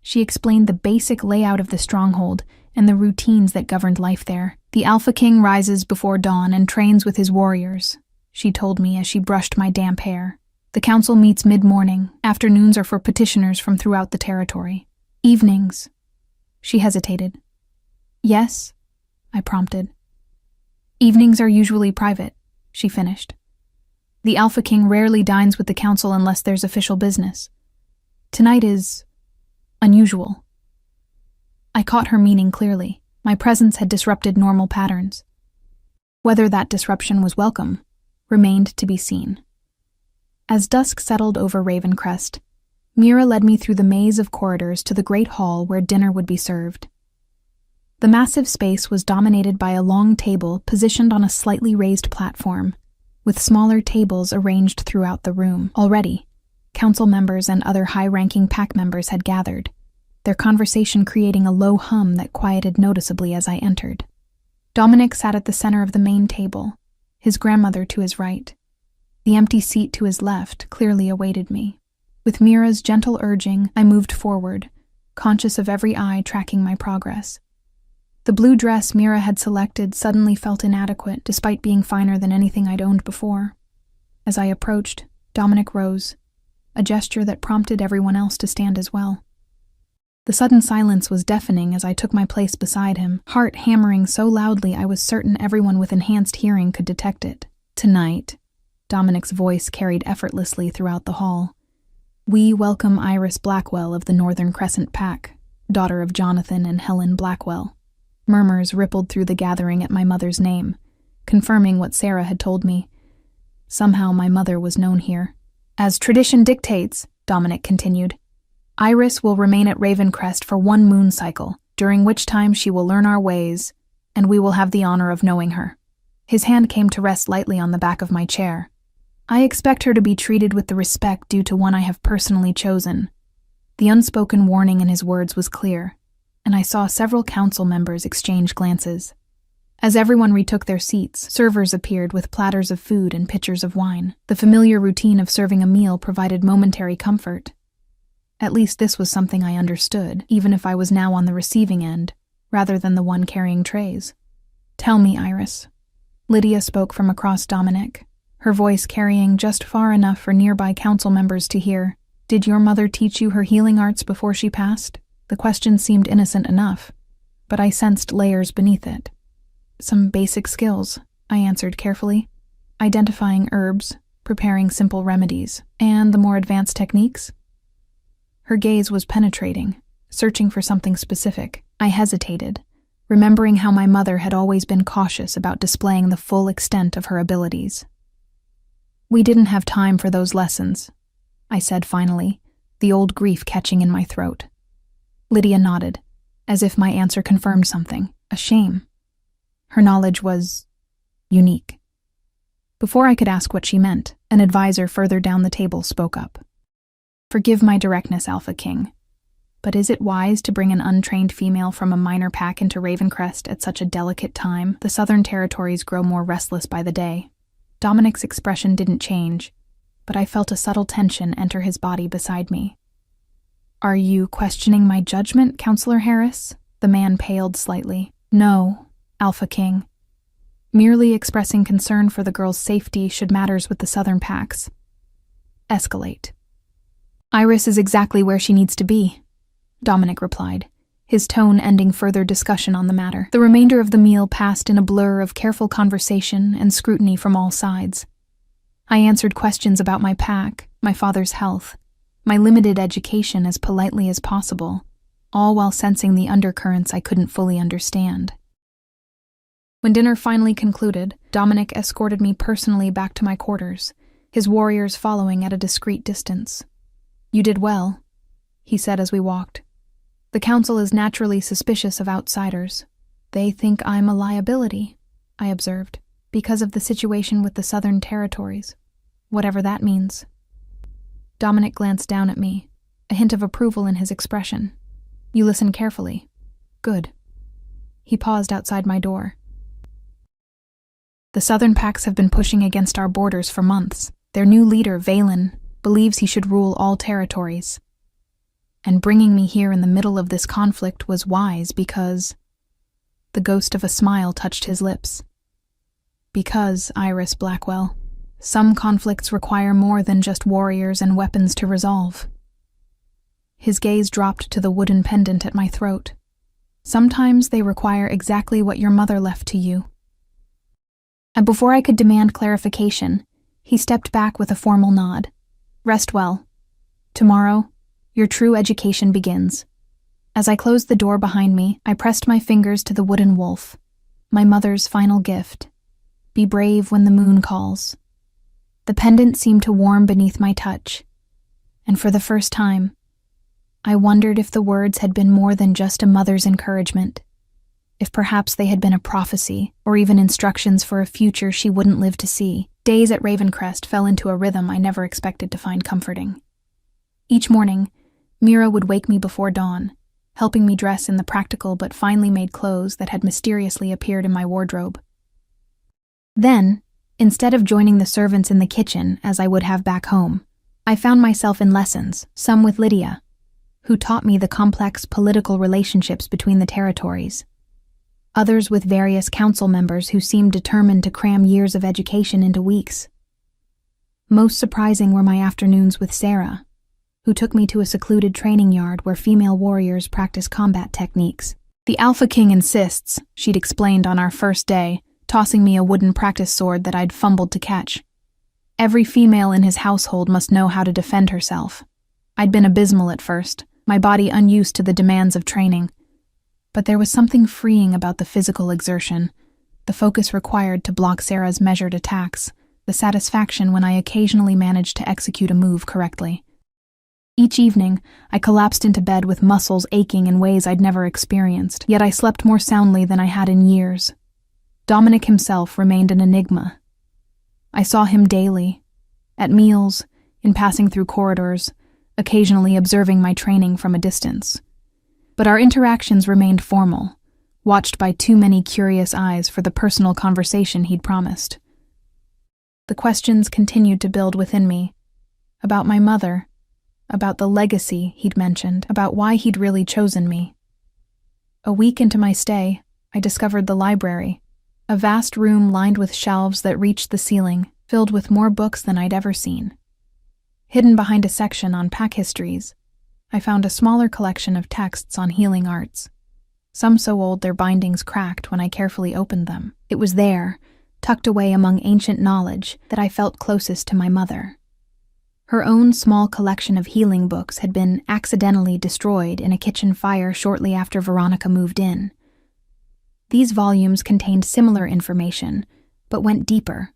she explained the basic layout of the stronghold and the routines that governed life there. "The Alpha King rises before dawn and trains with his warriors," she told me as she brushed my damp hair. "The council meets mid-morning. Afternoons are for petitioners from throughout the territory. Evenings." She hesitated. "Yes?" I prompted. "Evenings are usually private," she finished. "The Alpha King rarely dines with the council unless there's official business. Tonight is unusual." I caught her meaning clearly. My presence had disrupted normal patterns. Whether that disruption was welcome remained to be seen. As dusk settled over Ravencrest, Mira led me through the maze of corridors to the great hall where dinner would be served. The massive space was dominated by a long table positioned on a slightly raised platform, with smaller tables arranged throughout the room. Already, council members and other high-ranking pack members had gathered, their conversation creating a low hum that quieted noticeably as I entered. Dominic sat at the center of the main table, his grandmother to his right. The empty seat to his left clearly awaited me. With Mira's gentle urging, I moved forward, conscious of every eye tracking my progress. The blue dress Mira had selected suddenly felt inadequate, despite being finer than anything I'd owned before. As I approached, Dominic rose, a gesture that prompted everyone else to stand as well. The sudden silence was deafening as I took my place beside him, heart hammering so loudly I was certain everyone with enhanced hearing could detect it. "Tonight," Dominic's voice carried effortlessly throughout the hall, "we welcome Iris Blackwell of the Northern Crescent Pack, daughter of Jonathan and Helen Blackwell." Murmurs rippled through the gathering at my mother's name, confirming what Sarah had told me. Somehow my mother was known here. "As tradition dictates," Dominic continued, "Iris will remain at Ravencrest for 1 moon cycle, during which time she will learn our ways, and we will have the honor of knowing her." His hand came to rest lightly on the back of my chair. "I expect her to be treated with the respect due to one I have personally chosen." The unspoken warning in his words was clear, and I saw several council members exchange glances. As everyone retook their seats, servers appeared with platters of food and pitchers of wine. The familiar routine of serving a meal provided momentary comfort. At least this was something I understood, even if I was now on the receiving end, rather than the one carrying trays. "Tell me, Iris." Lydia spoke from across Dominic, her voice carrying just far enough for nearby council members to hear. "Did your mother teach you her healing arts before she passed?" The question seemed innocent enough, but I sensed layers beneath it. "Some basic skills," I answered carefully, "identifying herbs, preparing simple remedies, and the more advanced techniques." Her gaze was penetrating, searching for something specific. I hesitated, remembering how my mother had always been cautious about displaying the full extent of her abilities. "We didn't have time for those lessons," I said finally, the old grief catching in my throat. Lydia nodded, as if my answer confirmed something, a shame. Her knowledge was unique. Before I could ask what she meant, an advisor further down the table spoke up. "Forgive my directness, Alpha King, but is it wise to bring an untrained female from a minor pack into Ravencrest at such a delicate time? The southern territories grow more restless by the day." Dominic's expression didn't change, but I felt a subtle tension enter his body beside me. "Are you questioning my judgment, Counselor Harris?" The man paled slightly. "No, Alpha King. Merely expressing concern for the girl's safety should matters with the southern packs escalate." "Iris is exactly where she needs to be," Dominic replied, his tone ending further discussion on the matter. The remainder of the meal passed in a blur of careful conversation and scrutiny from all sides. I answered questions about my pack, my father's health, my limited education as politely as possible, all while sensing the undercurrents I couldn't fully understand. When dinner finally concluded, Dominic escorted me personally back to my quarters, his warriors following at a discreet distance. "You did well," he said as we walked. "The council is naturally suspicious of outsiders. They think I'm a liability," I observed, "because of the situation with the Southern Territories, whatever that means." Dominic glanced down at me, a hint of approval in his expression. "You listen carefully. Good." He paused outside my door. "The Southern packs have been pushing against our borders for months. Their new leader, Valen, believes he should rule all territories. And bringing me here in the middle of this conflict was wise because—" The ghost of a smile touched his lips. "Because, Iris Blackwell, some conflicts require more than just warriors and weapons to resolve." His gaze dropped to the wooden pendant at my throat. "Sometimes they require exactly what your mother left to you." And before I could demand clarification, he stepped back with a formal nod. "Rest well. Tomorrow, your true education begins." As I closed the door behind me, I pressed my fingers to the wooden wolf, my mother's final gift. "Be brave when the moon calls." The pendant seemed to warm beneath my touch, and for the first time, I wondered if the words had been more than just a mother's encouragement, if perhaps they had been a prophecy or even instructions for a future she wouldn't live to see. Days at Ravencrest fell into a rhythm I never expected to find comforting. Each morning, Mira would wake me before dawn, helping me dress in the practical but finely made clothes that had mysteriously appeared in my wardrobe. Then, instead of joining the servants in the kitchen as I would have back home, I found myself in lessons, some with Lydia, who taught me the complex political relationships between the territories. Others with various council members who seemed determined to cram years of education into weeks. Most surprising were my afternoons with Sarah, who took me to a secluded training yard where female warriors practice combat techniques. "The Alpha King insists," she'd explained on our first day, tossing me a wooden practice sword that I'd fumbled to catch. "Every female in his household must know how to defend herself." I'd been abysmal at first, my body unused to the demands of training. But there was something freeing about the physical exertion, the focus required to block Sarah's measured attacks, the satisfaction when I occasionally managed to execute a move correctly. Each evening, I collapsed into bed with muscles aching in ways I'd never experienced, yet I slept more soundly than I had in years. Dominic himself remained an enigma. I saw him daily, at meals, in passing through corridors, occasionally observing my training from a distance. But our interactions remained formal, watched by too many curious eyes for the personal conversation he'd promised. The questions continued to build within me, about my mother, about the legacy he'd mentioned, about why he'd really chosen me. A week into my stay, I discovered the library, a vast room lined with shelves that reached the ceiling, filled with more books than I'd ever seen. Hidden behind a section on pack histories, I found a smaller collection of texts on healing arts, some so old their bindings cracked when I carefully opened them. It was there, tucked away among ancient knowledge, that I felt closest to my mother. Her own small collection of healing books had been accidentally destroyed in a kitchen fire shortly after Veronica moved in. These volumes contained similar information, but went deeper,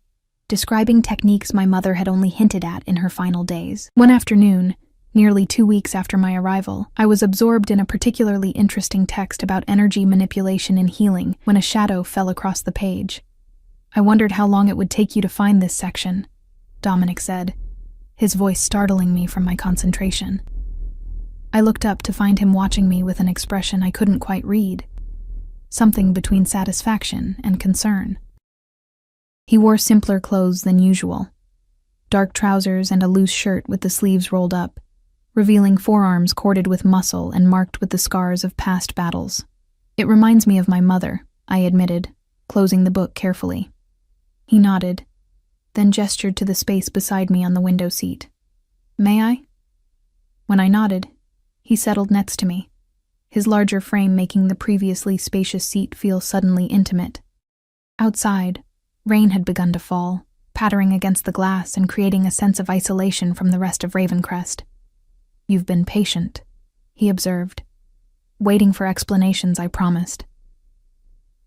describing techniques my mother had only hinted at in her final days. One afternoon, nearly 2 weeks after my arrival, I was absorbed in a particularly interesting text about energy manipulation and healing when a shadow fell across the page. "I wondered how long it would take you to find this section," Dominic said, his voice startling me from my concentration. I looked up to find him watching me with an expression I couldn't quite read, something between satisfaction and concern. He wore simpler clothes than usual, dark trousers and a loose shirt with the sleeves rolled up, revealing forearms corded with muscle and marked with the scars of past battles. "It reminds me of my mother," I admitted, closing the book carefully. He nodded, then gestured to the space beside me on the window seat. "May I?" When I nodded, he settled next to me, his larger frame making the previously spacious seat feel suddenly intimate. Outside, rain had begun to fall, pattering against the glass and creating a sense of isolation from the rest of Ravencrest. "You've been patient," he observed. waiting for explanations, I promised.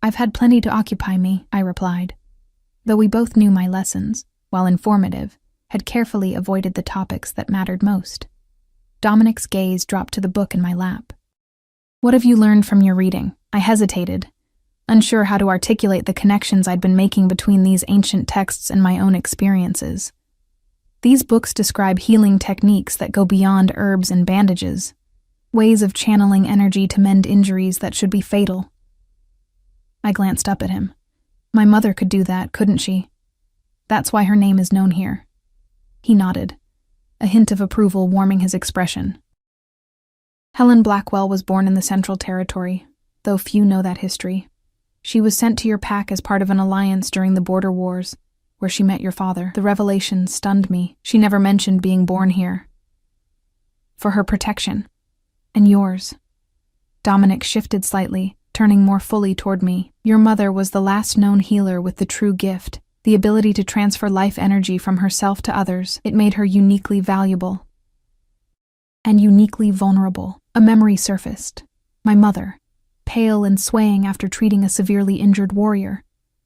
"I've had plenty to occupy me," I replied, though we both knew my lessons, while informative, had carefully avoided the topics that mattered most. Dominic's gaze dropped to the book in my lap. "What have you learned from your reading?" I hesitated, unsure how to articulate the connections I'd been making between these ancient texts and my own experiences. These books describe healing techniques that go beyond herbs and bandages, ways of channeling energy to mend injuries that should be fatal. I glanced up at him. My mother could do that, couldn't she? That's why her name is known here. He nodded, a hint of approval warming his expression. Helen Blackwell was born in the Central Territory, though few know that history. She was sent to your pack as part of an alliance during the border wars, where she met your father. The revelation stunned me. She never mentioned being born here. For her protection. And yours. Dominic shifted slightly, turning more fully toward me. Your mother was the last known healer with the true gift, the ability to transfer life energy from herself to others. It made her uniquely valuable. And uniquely vulnerable. A memory surfaced. My mother, pale and swaying after treating a severely injured warrior.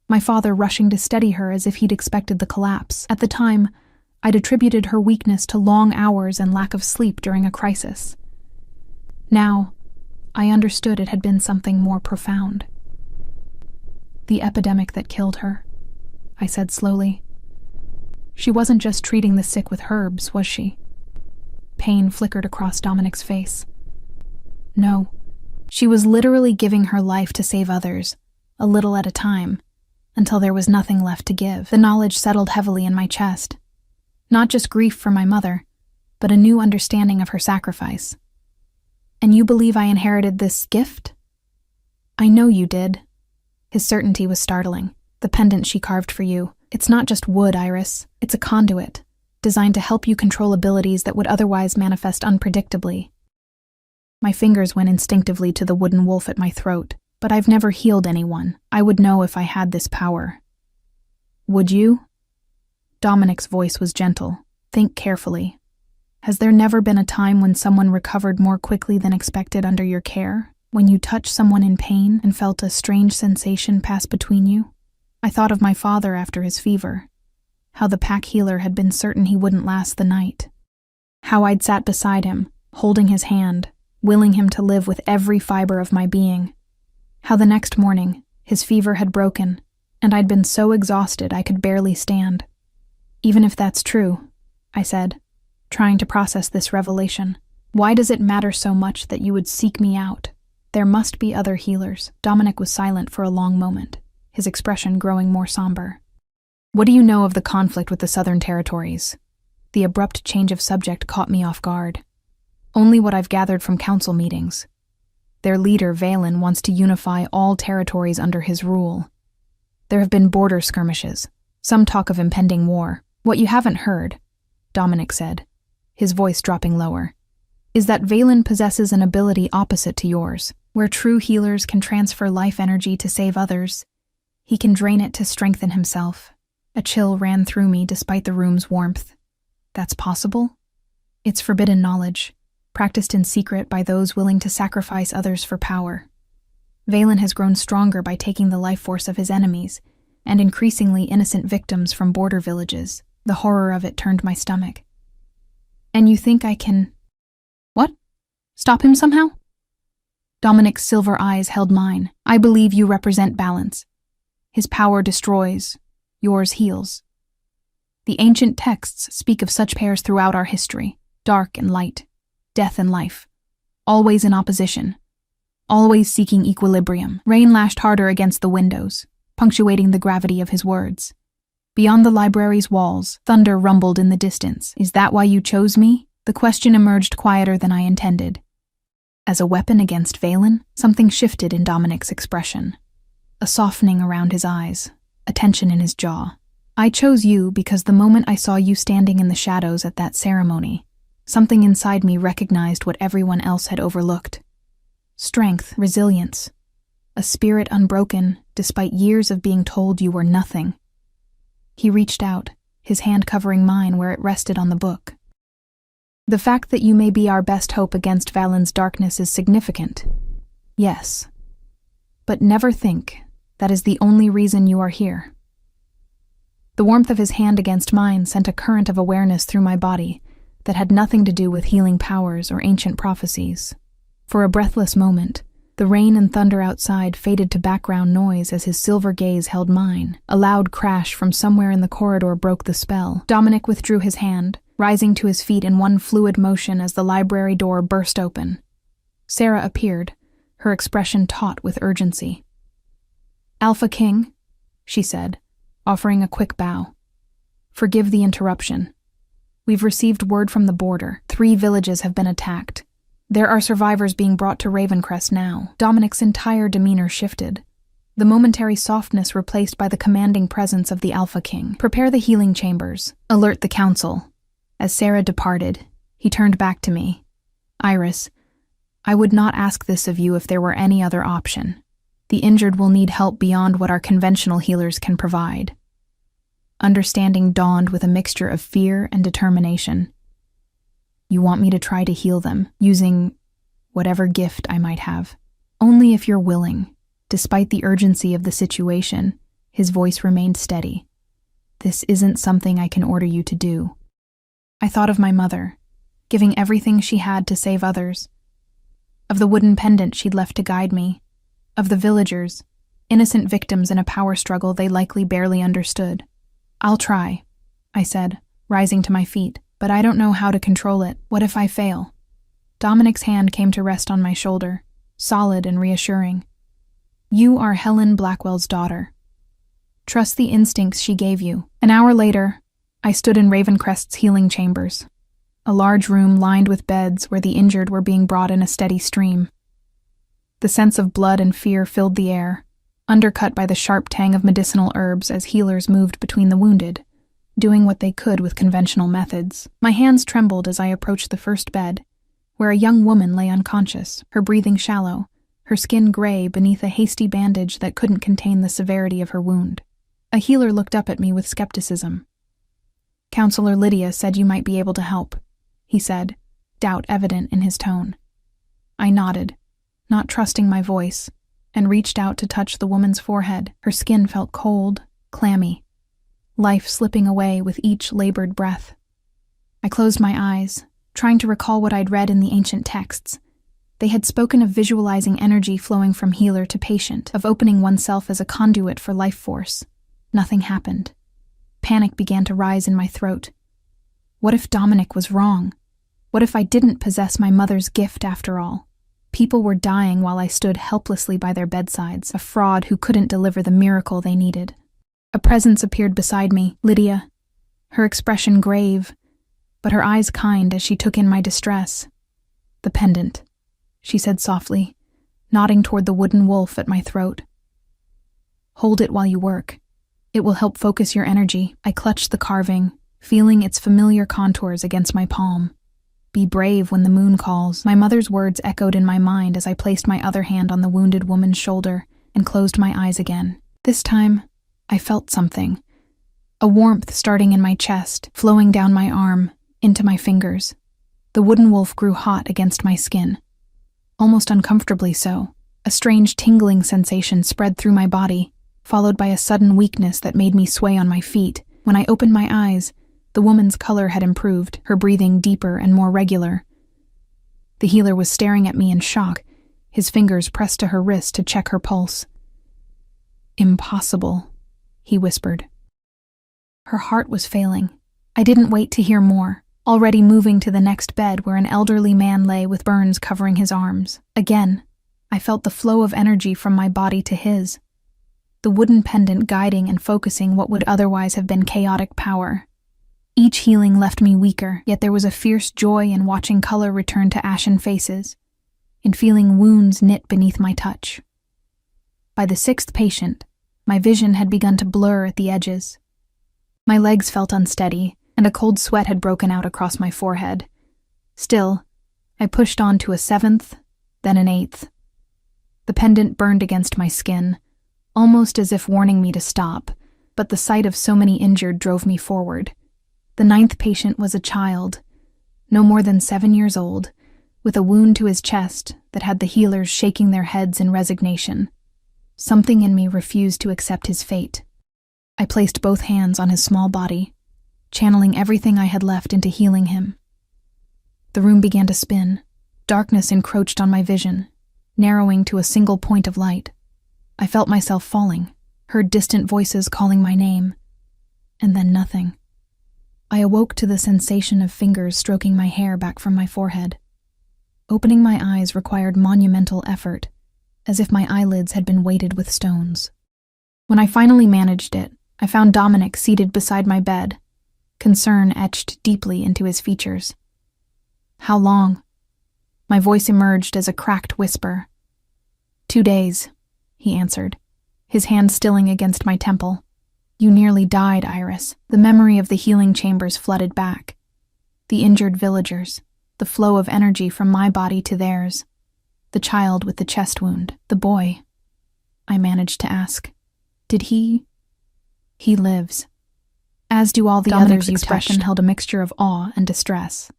My father rushing to steady her as if he'd expected the collapse. At the time, I'd attributed her weakness to long hours and lack of sleep during a crisis. Now, I understood it had been something more profound. The epidemic that killed her, I said slowly. She wasn't just treating the sick with herbs, was she? Pain flickered across Dominic's face. No, she was literally giving her life to save others, a little at a time, until there was nothing left to give. The knowledge settled heavily in my chest. Not just grief for my mother, but a new understanding of her sacrifice. And you believe I inherited this gift? I know you did. His certainty was startling. The pendant she carved for you. It's not just wood, Iris. It's a conduit, designed to help you control abilities that would otherwise manifest unpredictably. My fingers went instinctively to the wooden wolf at my throat. But I've never healed anyone. I would know if I had this power. Would you? Dominic's voice was gentle. Think carefully. Has there never been a time when someone recovered more quickly than expected under your care? When you touched someone in pain and felt a strange sensation pass between you? I thought of my father after his fever. How the pack healer had been certain he wouldn't last the night. How I'd sat beside him, holding his hand, willing him to live with every fiber of my being. How the next morning, his fever had broken, and I'd been so exhausted I could barely stand. Even if that's true, I said, trying to process this revelation, why does it matter so much that you would seek me out? There must be other healers. Dominic was silent for a long moment, his expression growing more somber. What do you know of the conflict with the Southern Territories? The abrupt change of subject caught me off guard. Only what I've gathered from council meetings. Their leader, Valen, wants to unify all territories under his rule. There have been border skirmishes, some talk of impending war. What you haven't heard, Dominic said, his voice dropping lower, is that Valen possesses an ability opposite to yours, where true healers can transfer life energy to save others. He can drain it to strengthen himself. A chill ran through me despite the room's warmth. That's possible? It's forbidden knowledge, practiced in secret by those willing to sacrifice others for power. Valen has grown stronger by taking the life force of his enemies and increasingly innocent victims from border villages. The horror of it turned my stomach. And you think I can... What? Stop him somehow? Dominic's silver eyes held mine. I believe you represent balance. His power destroys, yours heals. The ancient texts speak of such pairs throughout our history, dark and light, death and life, always in opposition, always seeking equilibrium. Rain lashed harder against the windows, punctuating the gravity of his words. Beyond the library's walls, thunder rumbled in the distance. Is that why you chose me? The question emerged quieter than I intended. As a weapon against Valen, something shifted in Dominic's expression. A softening around his eyes, a tension in his jaw. I chose you because the moment I saw you standing in the shadows at that ceremony, something inside me recognized what everyone else had overlooked. Strength, resilience, a spirit unbroken despite years of being told you were nothing. He reached out, his hand covering mine where it rested on the book. The fact that you may be our best hope against Valen's darkness is significant. Yes, but never think that is the only reason you are here. The warmth of his hand against mine sent a current of awareness through my body that had nothing to do with healing powers or ancient prophecies. For a breathless moment, the rain and thunder outside faded to background noise as his silver gaze held mine. A loud crash from somewhere in the corridor broke the spell. Dominic withdrew his hand, rising to his feet in one fluid motion as the library door burst open. Sarah appeared, her expression taut with urgency. "Alpha King," she said, offering a quick bow. "Forgive the interruption. We've received word from the border. 3 villages have been attacked. There are survivors being brought to Ravencrest now." Dominic's entire demeanor shifted, the momentary softness replaced by the commanding presence of the Alpha King. "Prepare the healing chambers. Alert the council." As Sarah departed, he turned back to me. "Iris, I would not ask this of you if there were any other option. The injured will need help beyond what our conventional healers can provide." Understanding dawned with a mixture of fear and determination. "You want me to try to heal them, using whatever gift I might have. Only if you're willing." Despite the urgency of the situation, his voice remained steady. "This isn't something I can order you to do." I thought of my mother, giving everything she had to save others. Of the wooden pendant she'd left to guide me. Of the villagers, innocent victims in a power struggle they likely barely understood. "I'll try," I said, rising to my feet, "but I don't know how to control it. What if I fail?" Dominic's hand came to rest on my shoulder, solid and reassuring. "You are Helen Blackwell's daughter. Trust the instincts she gave you." An hour later, I stood in Ravencrest's healing chambers, a large room lined with beds where the injured were being brought in a steady stream. The sense of blood and fear filled the air, undercut by the sharp tang of medicinal herbs as healers moved between the wounded, doing what they could with conventional methods. My hands trembled as I approached the first bed, where a young woman lay unconscious, her breathing shallow, her skin gray beneath a hasty bandage that couldn't contain the severity of her wound. A healer looked up at me with skepticism. "Counselor Lydia said you might be able to help," he said, doubt evident in his tone. I nodded, not trusting my voice, and reached out to touch the woman's forehead. Her skin felt cold, clammy, life slipping away with each labored breath. I closed my eyes, trying to recall what I'd read in the ancient texts. They had spoken of visualizing energy flowing from healer to patient, of opening oneself as a conduit for life force. Nothing happened. Panic began to rise in my throat. What if Dominic was wrong? What if I didn't possess my mother's gift after all? People were dying while I stood helplessly by their bedsides, a fraud who couldn't deliver the miracle they needed. A presence appeared beside me, Lydia, her expression grave, but her eyes kind as she took in my distress. "The pendant," she said softly, nodding toward the wooden wolf at my throat. "Hold it while you work. It will help focus your energy." I clutched the carving, feeling its familiar contours against my palm. "Be brave when the moon calls." My mother's words echoed in my mind as I placed my other hand on the wounded woman's shoulder and closed my eyes again. This time, I felt something. A warmth starting in my chest, flowing down my arm, into my fingers. The wooden wolf grew hot against my skin. Almost uncomfortably so. A strange tingling sensation spread through my body, followed by a sudden weakness that made me sway on my feet. When I opened my eyes, the woman's color had improved, her breathing deeper and more regular. The healer was staring at me in shock, his fingers pressed to her wrist to check her pulse. "Impossible," he whispered. Her heart was failing. I didn't wait to hear more, already moving to the next bed where an elderly man lay with burns covering his arms. Again, I felt the flow of energy from my body to his, the wooden pendant guiding and focusing what would otherwise have been chaotic power. Each healing left me weaker, yet there was a fierce joy in watching color return to ashen faces, in feeling wounds knit beneath my touch. By the 6th patient, my vision had begun to blur at the edges. My legs felt unsteady, and a cold sweat had broken out across my forehead. Still, I pushed on to a 7th, then an 8th. The pendant burned against my skin, almost as if warning me to stop, but the sight of so many injured drove me forward. The 9th patient was a child, no more than 7 years old, with a wound to his chest that had the healers shaking their heads in resignation. Something in me refused to accept his fate. I placed both hands on his small body, channeling everything I had left into healing him. The room began to spin. Darkness encroached on my vision, narrowing to a single point of light. I felt myself falling, heard distant voices calling my name, and then nothing. I awoke to the sensation of fingers stroking my hair back from my forehead. Opening my eyes required monumental effort, as if my eyelids had been weighted with stones. When I finally managed it, I found Dominic seated beside my bed, concern etched deeply into his features. "How long?" My voice emerged as a cracked whisper. 2 days, he answered, his hand stilling against my temple. "You nearly died, Iris." The memory of the healing chambers flooded back. The injured villagers, the flow of energy from my body to theirs. The child with the chest wound, the boy. I managed to ask, "Did he?" "He lives." As do all the Dominic's others you expression touched. Held a mixture of awe and distress.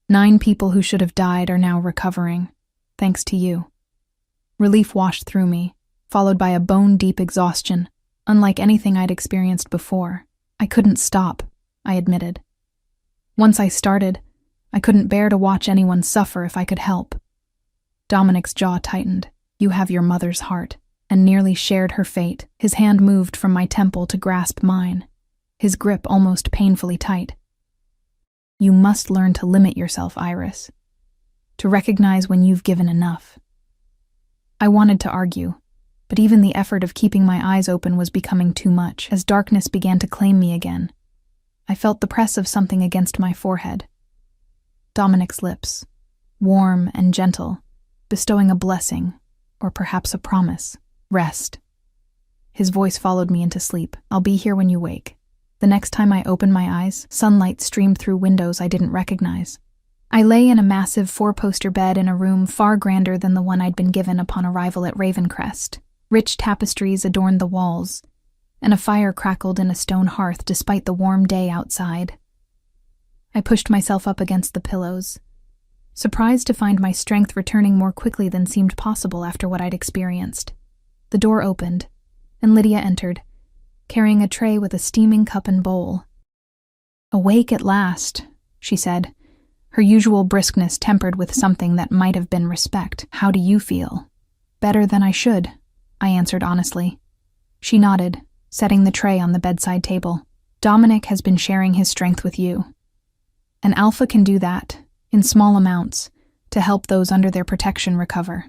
9 people who should have died are now recovering, thanks to you. Relief washed through me, followed by a bone-deep exhaustion, unlike anything I'd experienced before. I couldn't stop, I admitted. Once I started, I couldn't bear to watch anyone suffer if I could help. Dominic's jaw tightened. "You have your mother's heart," and nearly shared her fate. His hand moved from my temple to grasp mine, his grip almost painfully tight. "You must learn to limit yourself, Iris. To recognize when you've given enough." I wanted to argue, but even the effort of keeping my eyes open was becoming too much. As darkness began to claim me again, I felt the press of something against my forehead. Dominic's lips, warm and gentle, bestowing a blessing, or perhaps a promise. "Rest." His voice followed me into sleep. "I'll be here when you wake." The next time I opened my eyes, sunlight streamed through windows I didn't recognize. I lay in a massive 4-poster bed in a room far grander than the one I'd been given upon arrival at Ravencrest. Rich tapestries adorned the walls, and a fire crackled in a stone hearth despite the warm day outside. I pushed myself up against the pillows, surprised to find my strength returning more quickly than seemed possible after what I'd experienced. The door opened, and Lydia entered, carrying a tray with a steaming cup and bowl. "Awake at last," she said, her usual briskness tempered with something that might have been respect. "How do you feel?" "Better than I should," I answered honestly. She nodded, setting the tray on the bedside table. "Dominic has been sharing his strength with you. An alpha can do that, in small amounts, to help those under their protection recover.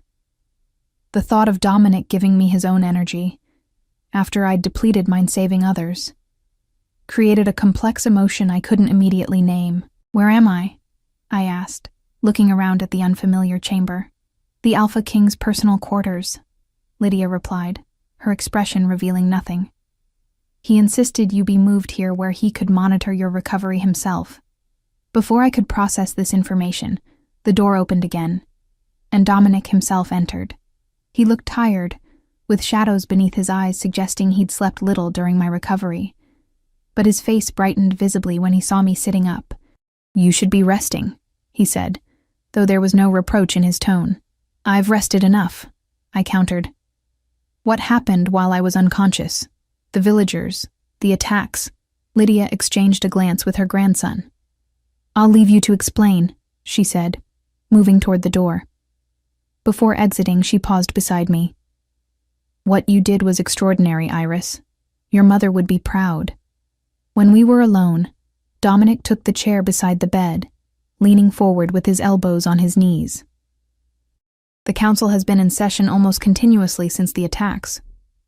The thought of Dominic giving me his own energy, after I'd depleted mine saving others, created a complex emotion I couldn't immediately name. "Where am I?" I asked, looking around at the unfamiliar chamber. "The Alpha King's personal quarters," Lydia replied, her expression revealing nothing. "He insisted you be moved here where he could monitor your recovery himself." Before I could process this information, the door opened again, and Dominic himself entered. He looked tired, with shadows beneath his eyes suggesting he'd slept little during my recovery. But his face brightened visibly when he saw me sitting up. "You should be resting," he said, though there was no reproach in his tone. "I've rested enough," I countered. "What happened while I was unconscious? The villagers, the attacks?" Lydia exchanged a glance with her grandson. "I'll leave you to explain," she said, moving toward the door. Before exiting, she paused beside me. "What you did was extraordinary, Iris. Your mother would be proud." When we were alone, Dominic took the chair beside the bed, leaning forward with his elbows on his knees. "The council has been in session almost continuously since the attacks,"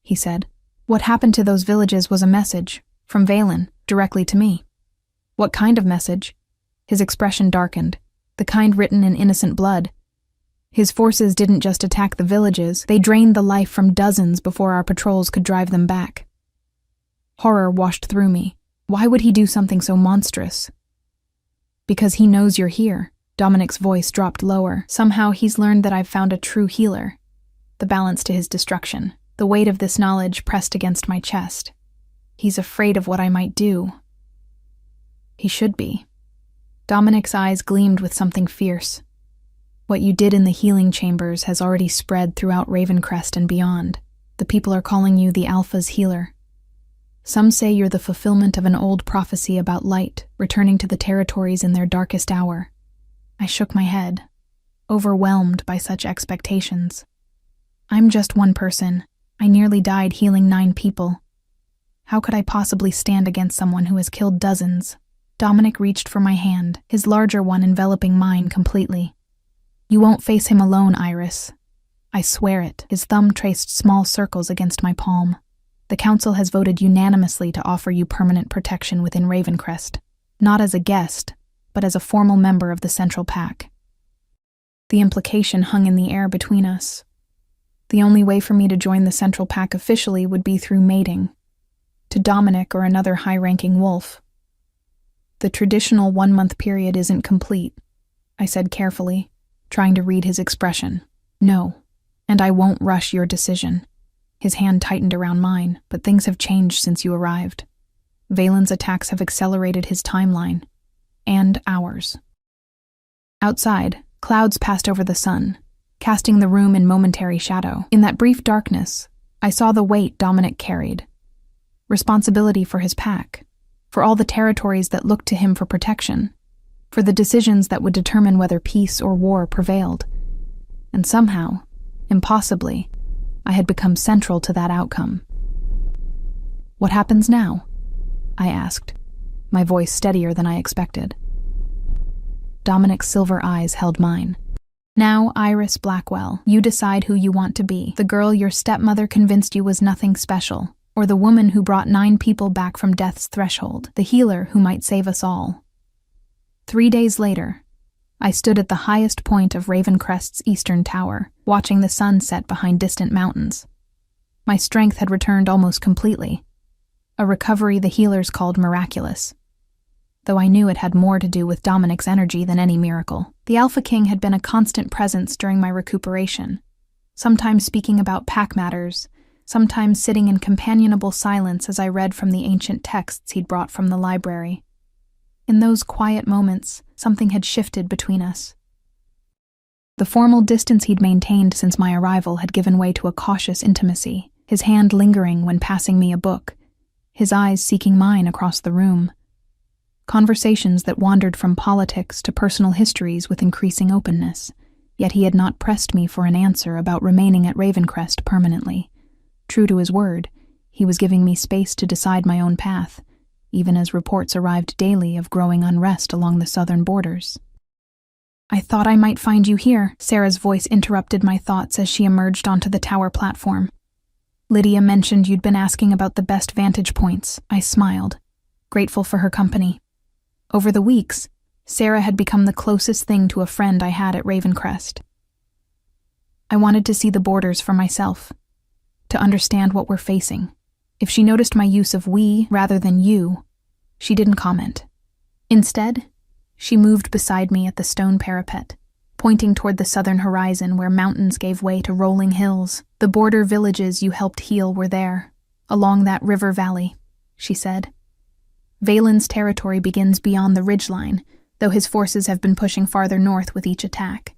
he said. "What happened to those villages was a message, from Valen, directly to me." "What kind of message?" His expression darkened, the kind written in innocent blood. "His forces didn't just attack the villages, they drained the life from dozens before our patrols could drive them back." Horror washed through me. Why would he do something so monstrous? "Because he knows you're here." Dominic's voice dropped lower. "Somehow he's learned that I've found a true healer." The balance to his destruction. The weight of this knowledge pressed against my chest. He's afraid of what I might do. He should be. Dominic's eyes gleamed with something fierce. What you did in the healing chambers has already spread throughout Ravencrest and beyond. The people are calling you the Alpha's healer. Some say you're the fulfillment of an old prophecy about light returning to the territories in their darkest hour. I shook my head, overwhelmed by such expectations. I'm just one person. I nearly died healing 9 people. How could I possibly stand against someone who has killed dozens? Dominic reached for my hand, his larger one enveloping mine completely. You won't face him alone, Iris. I swear it. His thumb traced small circles against my palm. The council has voted unanimously to offer you permanent protection within Ravencrest, not as a guest, but as a formal member of the Central Pack. The implication hung in the air between us. The only way for me to join the Central Pack officially would be through mating, to Dominic or another high-ranking wolf. The traditional 1-month period isn't complete, I said carefully, trying to read his expression. No, and I won't rush your decision. His hand tightened around mine, but things have changed since you arrived. Valen's attacks have accelerated his timeline, and ours. Outside, clouds passed over the sun, casting the room in momentary shadow. In that brief darkness, I saw the weight Dominic carried. Responsibility for his pack, for all the territories that looked to him for protection, for the decisions that would determine whether peace or war prevailed. And somehow, impossibly, I had become central to that outcome. What happens now? I asked, my voice steadier than I expected. Dominic's silver eyes held mine. Now, Iris Blackwell, you decide who you want to be. The girl your stepmother convinced you was nothing special, or the woman who brought 9 people back from death's threshold, the healer who might save us all. 3 days later, I stood at the highest point of Ravencrest's eastern tower, watching the sun set behind distant mountains. My strength had returned almost completely, a recovery the healers called miraculous, though I knew it had more to do with Dominic's energy than any miracle. The Alpha King had been a constant presence during my recuperation, sometimes speaking about pack matters, sometimes sitting in companionable silence as I read from the ancient texts he'd brought from the library. In those quiet moments, something had shifted between us. The formal distance he'd maintained since my arrival had given way to a cautious intimacy, his hand lingering when passing me a book, his eyes seeking mine across the room. Conversations that wandered from politics to personal histories with increasing openness, yet he had not pressed me for an answer about remaining at Ravencrest permanently. True to his word, he was giving me space to decide my own path, even as reports arrived daily of growing unrest along the southern borders. I thought I might find you here, Sarah's voice interrupted my thoughts as she emerged onto the tower platform. Lydia mentioned you'd been asking about the best vantage points. I smiled, grateful for her company. Over the weeks, Sarah had become the closest thing to a friend I had at Ravencrest. I wanted to see the borders for myself, to understand what we're facing. If she noticed my use of we rather than you, she didn't comment. Instead, she moved beside me at the stone parapet, pointing toward the southern horizon where mountains gave way to rolling hills. The border villages you helped heal were there, along that river valley, she said. Valen's territory begins beyond the ridgeline, though his forces have been pushing farther north with each attack.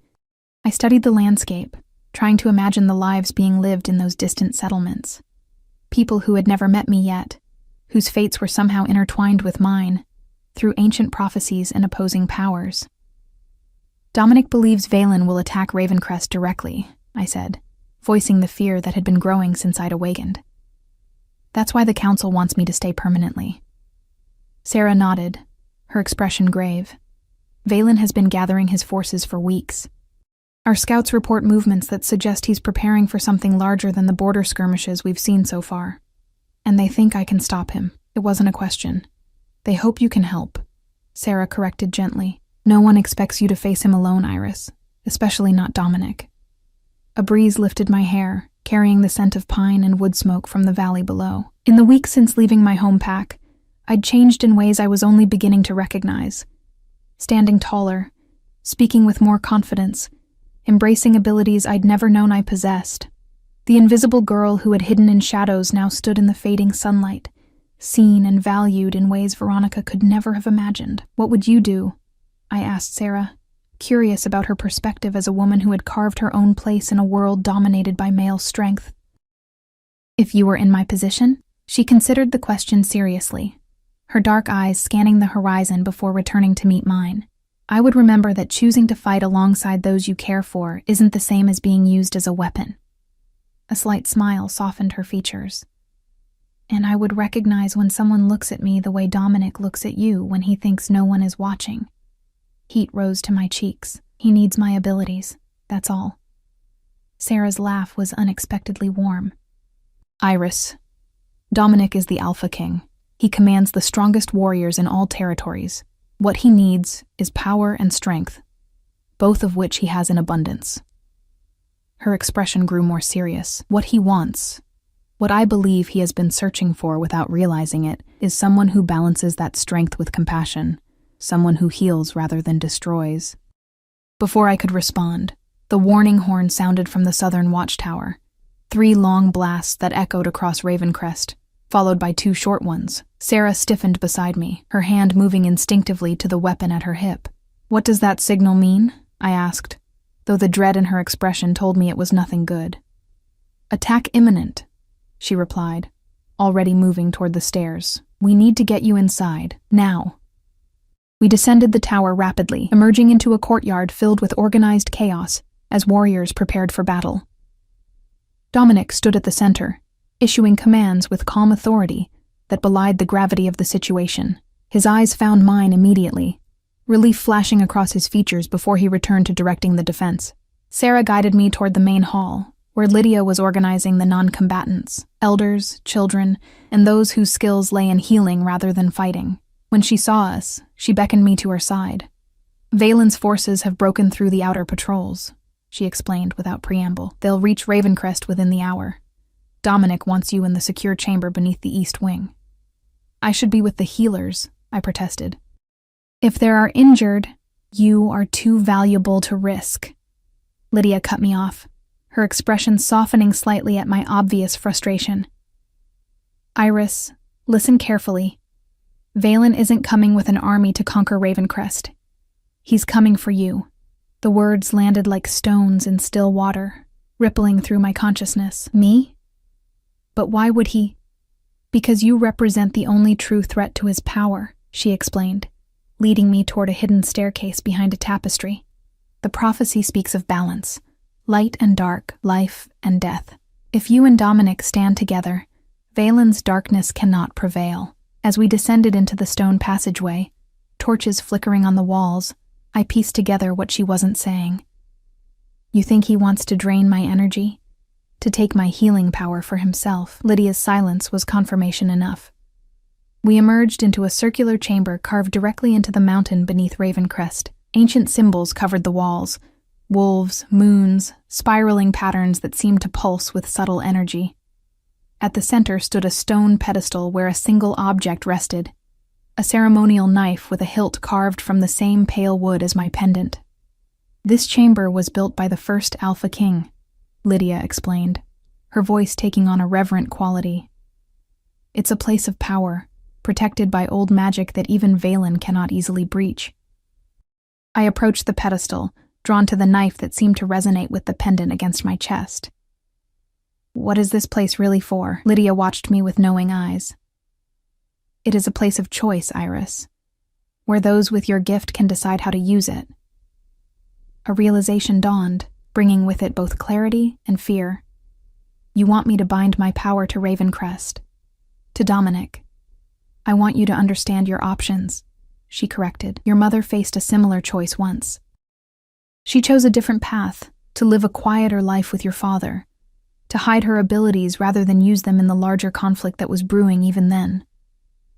I studied the landscape, trying to imagine the lives being lived in those distant settlements. People who had never met me yet, whose fates were somehow intertwined with mine, through ancient prophecies and opposing powers. Dominic believes Valen will attack Ravencrest directly, I said, voicing the fear that had been growing since I'd awakened. That's why the council wants me to stay permanently. Sarah nodded, her expression grave. Valen has been gathering his forces for weeks. Our scouts report movements that suggest he's preparing for something larger than the border skirmishes we've seen so far. And they think I can stop him. It wasn't a question. They hope you can help, Sarah corrected gently. No one expects you to face him alone, Iris, especially not Dominic. A breeze lifted my hair, carrying the scent of pine and wood smoke from the valley below. In the weeks since leaving my home pack, I'd changed in ways I was only beginning to recognize. Standing taller, speaking with more confidence, embracing abilities I'd never known I possessed. The invisible girl who had hidden in shadows now stood in the fading sunlight, seen and valued in ways Veronica could never have imagined. What would you do? I asked Sarah, curious about her perspective as a woman who had carved her own place in a world dominated by male strength. If you were in my position? She considered the question seriously, her dark eyes scanning the horizon before returning to meet mine. I would remember that choosing to fight alongside those you care for isn't the same as being used as a weapon. A slight smile softened her features. And I would recognize when someone looks at me the way Dominic looks at you when he thinks no one is watching. Heat rose to my cheeks. He needs my abilities, that's all. Sarah's laugh was unexpectedly warm. Iris, Dominic is the Alpha King. He commands the strongest warriors in all territories. What he needs is power and strength, both of which he has in abundance. Her expression grew more serious. What he wants, what I believe he has been searching for without realizing it, is someone who balances that strength with compassion, someone who heals rather than destroys. Before I could respond, the warning horn sounded from the southern watchtower. 3 long blasts that echoed across Ravencrest, followed by 2 short ones. Sarah stiffened beside me, her hand moving instinctively to the weapon at her hip. What does that signal mean? I asked, though the dread in her expression told me it was nothing good. Attack imminent, she replied, already moving toward the stairs. We need to get you inside, now. We descended the tower rapidly, emerging into a courtyard filled with organized chaos as warriors prepared for battle. Dominic stood at the center, issuing commands with calm authority that belied the gravity of the situation. His eyes found mine immediately, relief flashing across his features before he returned to directing the defense. Sarah guided me toward the main hall, where Lydia was organizing the non-combatants, elders, children, and those whose skills lay in healing rather than fighting. When she saw us, she beckoned me to her side. Valen's forces have broken through the outer patrols, she explained without preamble. They'll reach Ravencrest within the hour. Dominic wants you in the secure chamber beneath the east wing. I should be with the healers, I protested. If there are injured, you are too valuable to risk. Lydia cut me off, her expression softening slightly at my obvious frustration. Iris, listen carefully. Valen isn't coming with an army to conquer Ravencrest. He's coming for you. The words landed like stones in still water, rippling through my consciousness. Me? But why would he? Because you represent the only true threat to his power, she explained, leading me toward a hidden staircase behind a tapestry. The prophecy speaks of balance, light and dark, life and death. If you and Dominic stand together, Valen's darkness cannot prevail. As we descended into the stone passageway, torches flickering on the walls, I pieced together what she wasn't saying. You think he wants to drain my energy? To take my healing power for himself? Lydia's silence was confirmation enough. We emerged into a circular chamber carved directly into the mountain beneath Ravencrest. Ancient symbols covered the walls, wolves, moons, spiraling patterns that seemed to pulse with subtle energy. At the center stood a stone pedestal where a single object rested, a ceremonial knife with a hilt carved from the same pale wood as my pendant. This chamber was built by the first Alpha King, Lydia explained, her voice taking on a reverent quality. It's a place of power, protected by old magic that even Valen cannot easily breach. I approached the pedestal, drawn to the knife that seemed to resonate with the pendant against my chest. What is this place really for? Lydia watched me with knowing eyes. It is a place of choice, Iris, where those with your gift can decide how to use it. A realization dawned, bringing with it both clarity and fear. You want me to bind my power to Ravencrest, to Dominic. I want you to understand your options, she corrected. Your mother faced a similar choice once. She chose a different path, to live a quieter life with your father, to hide her abilities rather than use them in the larger conflict that was brewing even then.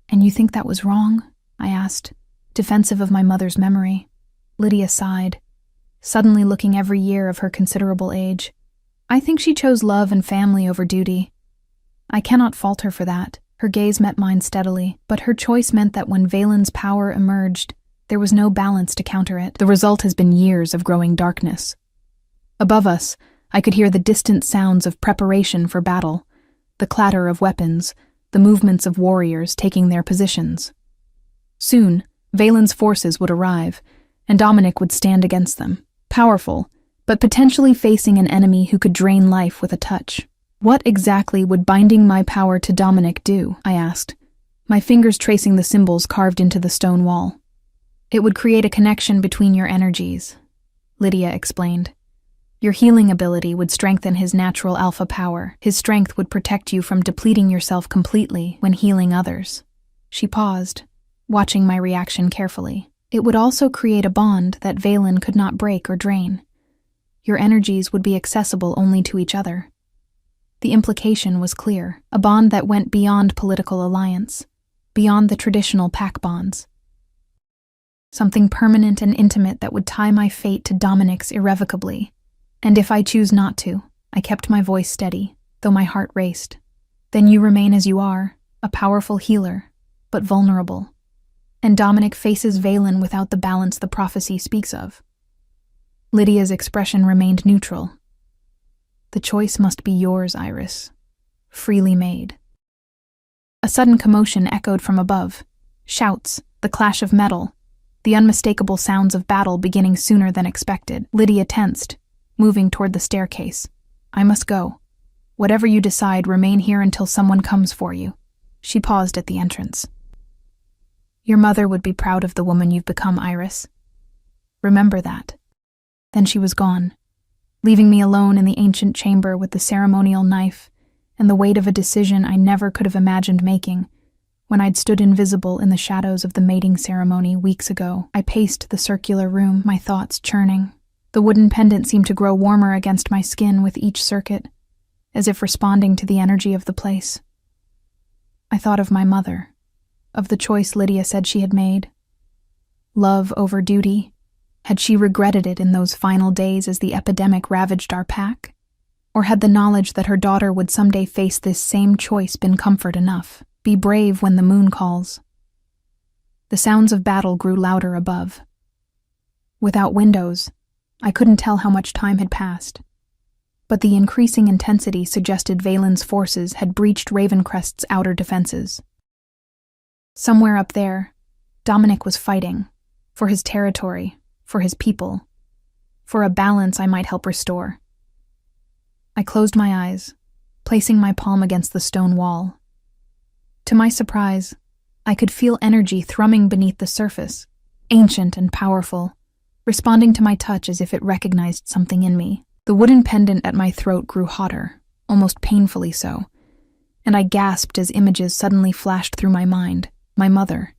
And you think that was wrong? I asked, defensive of my mother's memory. Lydia sighed, suddenly looking every year of her considerable age. I think she chose love and family over duty. I cannot fault her for that. Her gaze met mine steadily, but her choice meant that when Valen's power emerged, there was no balance to counter it. The result has been years of growing darkness. Above us, I could hear the distant sounds of preparation for battle, the clatter of weapons, the movements of warriors taking their positions. Soon, Valen's forces would arrive, and Dominic would stand against them, powerful, but potentially facing an enemy who could drain life with a touch. What exactly would binding my power to Dominic do? I asked, my fingers tracing the symbols carved into the stone wall. It would create a connection between your energies, Lydia explained. Your healing ability would strengthen his natural alpha power. His strength would protect you from depleting yourself completely when healing others. She paused, watching my reaction carefully. It would also create a bond that Valen could not break or drain. Your energies would be accessible only to each other. The implication was clear, a bond that went beyond political alliance, beyond the traditional pack bonds. Something permanent and intimate that would tie my fate to Dominic's irrevocably. And if I choose not to, I kept my voice steady, though my heart raced. Then you remain as you are, a powerful healer, but vulnerable. And Dominic faces Valen without the balance the prophecy speaks of. Lydia's expression remained neutral. The choice must be yours, Iris. Freely made. A sudden commotion echoed from above. Shouts, the clash of metal, the unmistakable sounds of battle beginning sooner than expected. Lydia tensed, moving toward the staircase. I must go. Whatever you decide, remain here until someone comes for you. She paused at the entrance. Your mother would be proud of the woman you've become, Iris. Remember that. Then she was gone, leaving me alone in the ancient chamber with the ceremonial knife and the weight of a decision I never could have imagined making. When I'd stood invisible in the shadows of the mating ceremony weeks ago, I paced the circular room, my thoughts churning. The wooden pendant seemed to grow warmer against my skin with each circuit, as if responding to the energy of the place. I thought of my mother, of the choice Lydia said she had made. Love over duty. Had she regretted it in those final days as the epidemic ravaged our pack? Or had the knowledge that her daughter would someday face this same choice been comfort enough? Be brave when the moon calls. The sounds of battle grew louder above. Without windows, I couldn't tell how much time had passed, but the increasing intensity suggested Valen's forces had breached Ravencrest's outer defenses. Somewhere up there, Dominic was fighting, for his territory, for his people, for a balance I might help restore. I closed my eyes, placing my palm against the stone wall. To my surprise, I could feel energy thrumming beneath the surface, ancient and powerful, responding to my touch as if it recognized something in me. The wooden pendant at my throat grew hotter, almost painfully so, and I gasped as images suddenly flashed through my mind. My mother,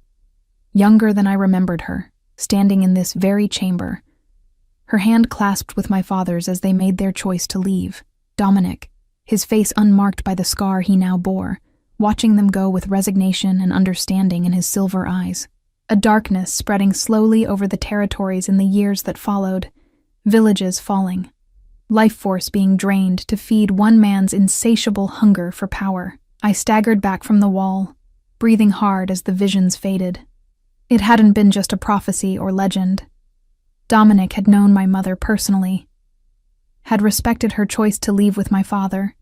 younger than I remembered her, standing in this very chamber, her hand clasped with my father's as they made their choice to leave. Dominic, his face unmarked by the scar he now bore, watching them go with resignation and understanding in his silver eyes. A darkness spreading slowly over the territories in the years that followed, villages falling, life force being drained to feed one man's insatiable hunger for power. I staggered back from the wall, breathing hard as the visions faded. It hadn't been just a prophecy or legend. Dominic had known my mother personally, had respected her choice to leave with my father,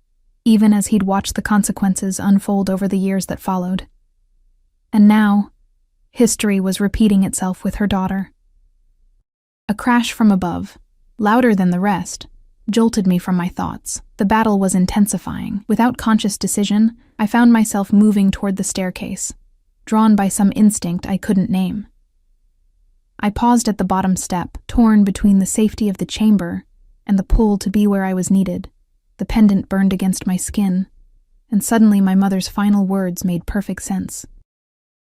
even as he'd watched the consequences unfold over the years that followed. And now, history was repeating itself with her daughter. A crash from above, louder than the rest, jolted me from my thoughts. The battle was intensifying. Without conscious decision, I found myself moving toward the staircase, drawn by some instinct I couldn't name. I paused at the bottom step, torn between the safety of the chamber and the pull to be where I was needed. The pendant burned against my skin, and suddenly my mother's final words made perfect sense.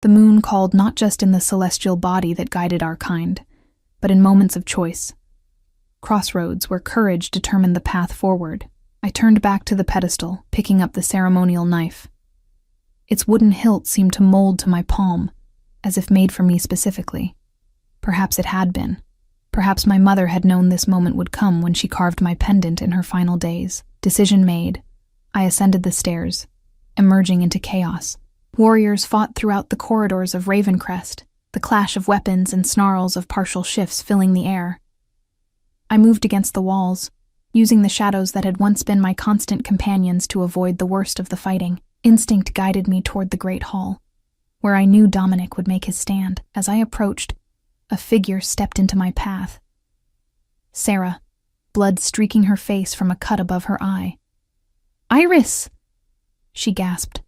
The moon called not just in the celestial body that guided our kind, but in moments of choice. Crossroads where courage determined the path forward. I turned back to the pedestal, picking up the ceremonial knife. Its wooden hilt seemed to mold to my palm, as if made for me specifically. Perhaps it had been. Perhaps my mother had known this moment would come when she carved my pendant in her final days. Decision made, I ascended the stairs, emerging into chaos. Warriors fought throughout the corridors of Ravencrest, the clash of weapons and snarls of partial shifts filling the air. I moved against the walls, using the shadows that had once been my constant companions to avoid the worst of the fighting. Instinct guided me toward the great hall, where I knew Dominic would make his stand. As I approached, A figure stepped into my path. Sarah, blood streaking her face from a cut above her eye. "Iris!" she gasped.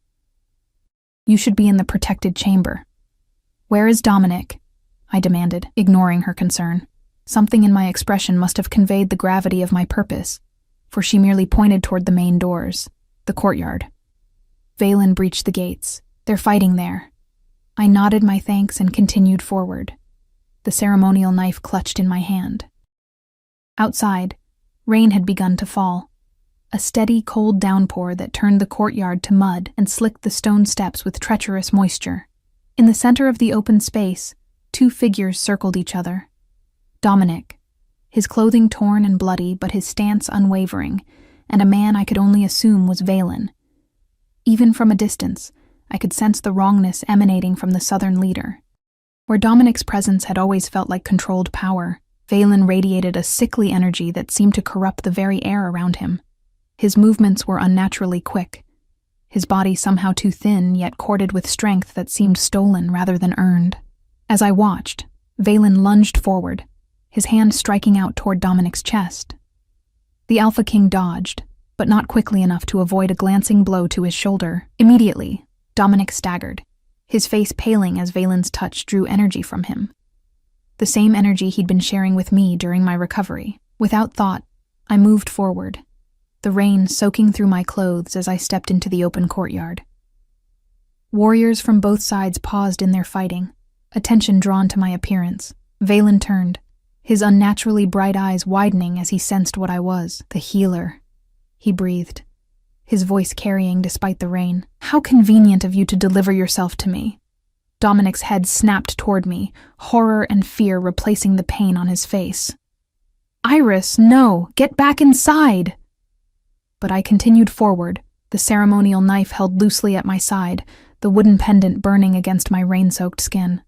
"You should be in the protected chamber." "Where is Dominic?" I demanded, ignoring her concern. Something in my expression must have conveyed the gravity of my purpose, for she merely pointed toward the main doors, the courtyard. Valen breached the gates. "They're fighting there." I nodded my thanks and continued forward, the ceremonial knife clutched in my hand. Outside, rain had begun to fall. A steady, cold downpour that turned the courtyard to mud and slicked the stone steps with treacherous moisture. In the center of the open space, two figures circled each other. Dominic, his clothing torn and bloody but his stance unwavering, and a man I could only assume was Valen. Even from a distance, I could sense the wrongness emanating from the southern leader. Where Dominic's presence had always felt like controlled power, Valen radiated a sickly energy that seemed to corrupt the very air around him. His movements were unnaturally quick, his body somehow too thin yet corded with strength that seemed stolen rather than earned. As I watched, Valen lunged forward, his hand striking out toward Dominic's chest. The Alpha King dodged, but not quickly enough to avoid a glancing blow to his shoulder. Immediately, Dominic staggered, his face paling as Valen's touch drew energy from him. The same energy he'd been sharing with me during my recovery. Without thought, I moved forward, the rain soaking through my clothes as I stepped into the open courtyard. Warriors from both sides paused in their fighting, attention drawn to my appearance. Valen turned, his unnaturally bright eyes widening as he sensed what I was, the healer. He breathed, his voice carrying despite the rain. "How convenient of you to deliver yourself to me." Dominic's head snapped toward me, horror and fear replacing the pain on his face. "Iris, no! Get back inside!" But I continued forward, the ceremonial knife held loosely at my side, the wooden pendant burning against my rain-soaked skin.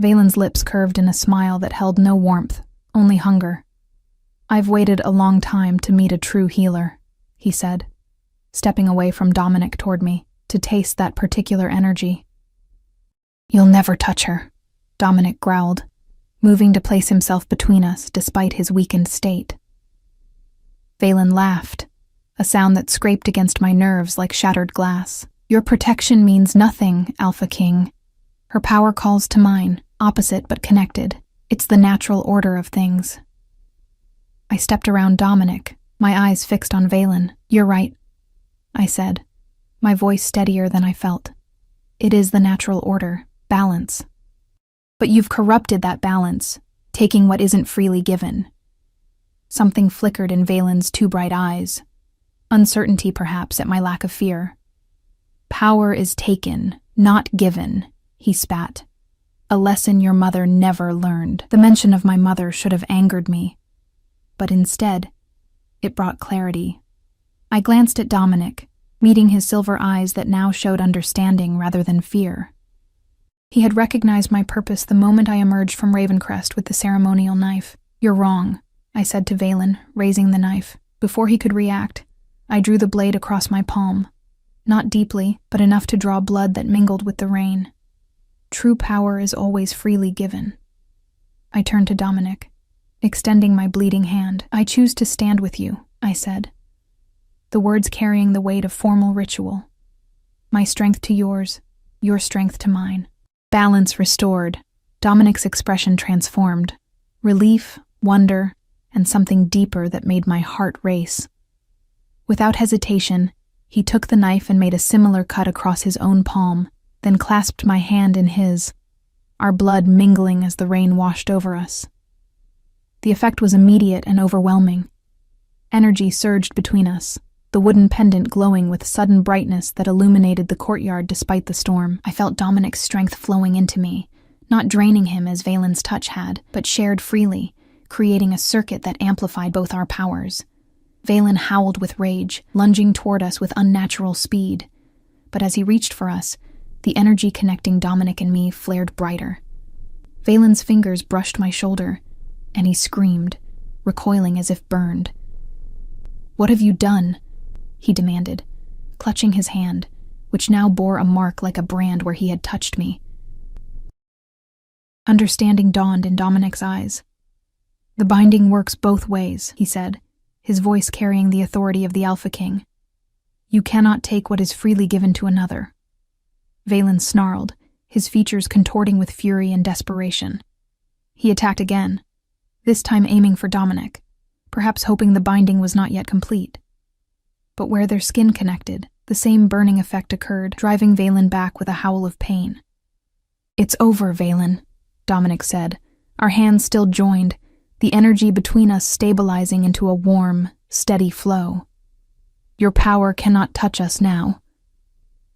Valen's lips curved in a smile that held no warmth, only hunger. "I've waited a long time to meet a true healer," he said, stepping away from Dominic toward me, to taste that particular energy. "You'll never touch her," Dominic growled, moving to place himself between us despite his weakened state. Valen laughed, a sound that scraped against my nerves like shattered glass. "Your protection means nothing, Alpha King. Her power calls to mine, opposite but connected. It's the natural order of things." I stepped around Dominic, my eyes fixed on Valen. "You're right," I said, my voice steadier than I felt. "It is the natural order, balance. But you've corrupted that balance, taking what isn't freely given." Something flickered in Valen's two bright eyes, uncertainty perhaps at my lack of fear. "Power is taken, not given," he spat. "A lesson your mother never learned." The mention of my mother should have angered me, but instead, it brought clarity. I glanced at Dominic, meeting his silver eyes that now showed understanding rather than fear. He had recognized my purpose the moment I emerged from Ravencrest with the ceremonial knife. "You're wrong," I said to Valen, raising the knife. Before he could react, I drew the blade across my palm, not deeply, but enough to draw blood that mingled with the rain. True power is always freely given. I turned to Dominic, extending my bleeding hand. "I choose to stand with you," I said, the words carrying the weight of formal ritual. "My strength to yours, your strength to mine." Balance restored, Dominic's expression transformed. Relief, wonder, and something deeper that made my heart race. Without hesitation, he took the knife and made a similar cut across his own palm, then clasped my hand in his, our blood mingling as the rain washed over us. The effect was immediate and overwhelming. Energy surged between us, the wooden pendant glowing with sudden brightness that illuminated the courtyard despite the storm. I felt Dominic's strength flowing into me, not draining him as Valen's touch had, but shared freely, creating a circuit that amplified both our powers. Valen howled with rage, lunging toward us with unnatural speed. But as he reached for us, the energy connecting Dominic and me flared brighter. Valen's fingers brushed my shoulder, and he screamed, recoiling as if burned. "What have you done?" he demanded, clutching his hand, which now bore a mark like a brand where he had touched me. Understanding dawned in Dominic's eyes. "The binding works both ways," he said, his voice carrying the authority of the Alpha King. "You cannot take what is freely given to another." Valen snarled, his features contorting with fury and desperation. He attacked again, this time aiming for Dominic, perhaps hoping the binding was not yet complete. But where their skin connected, the same burning effect occurred, driving Valen back with a howl of pain. "It's over, Valen," Dominic said, our hands still joined, the energy between us stabilizing into a warm, steady flow. "Your power cannot touch us now.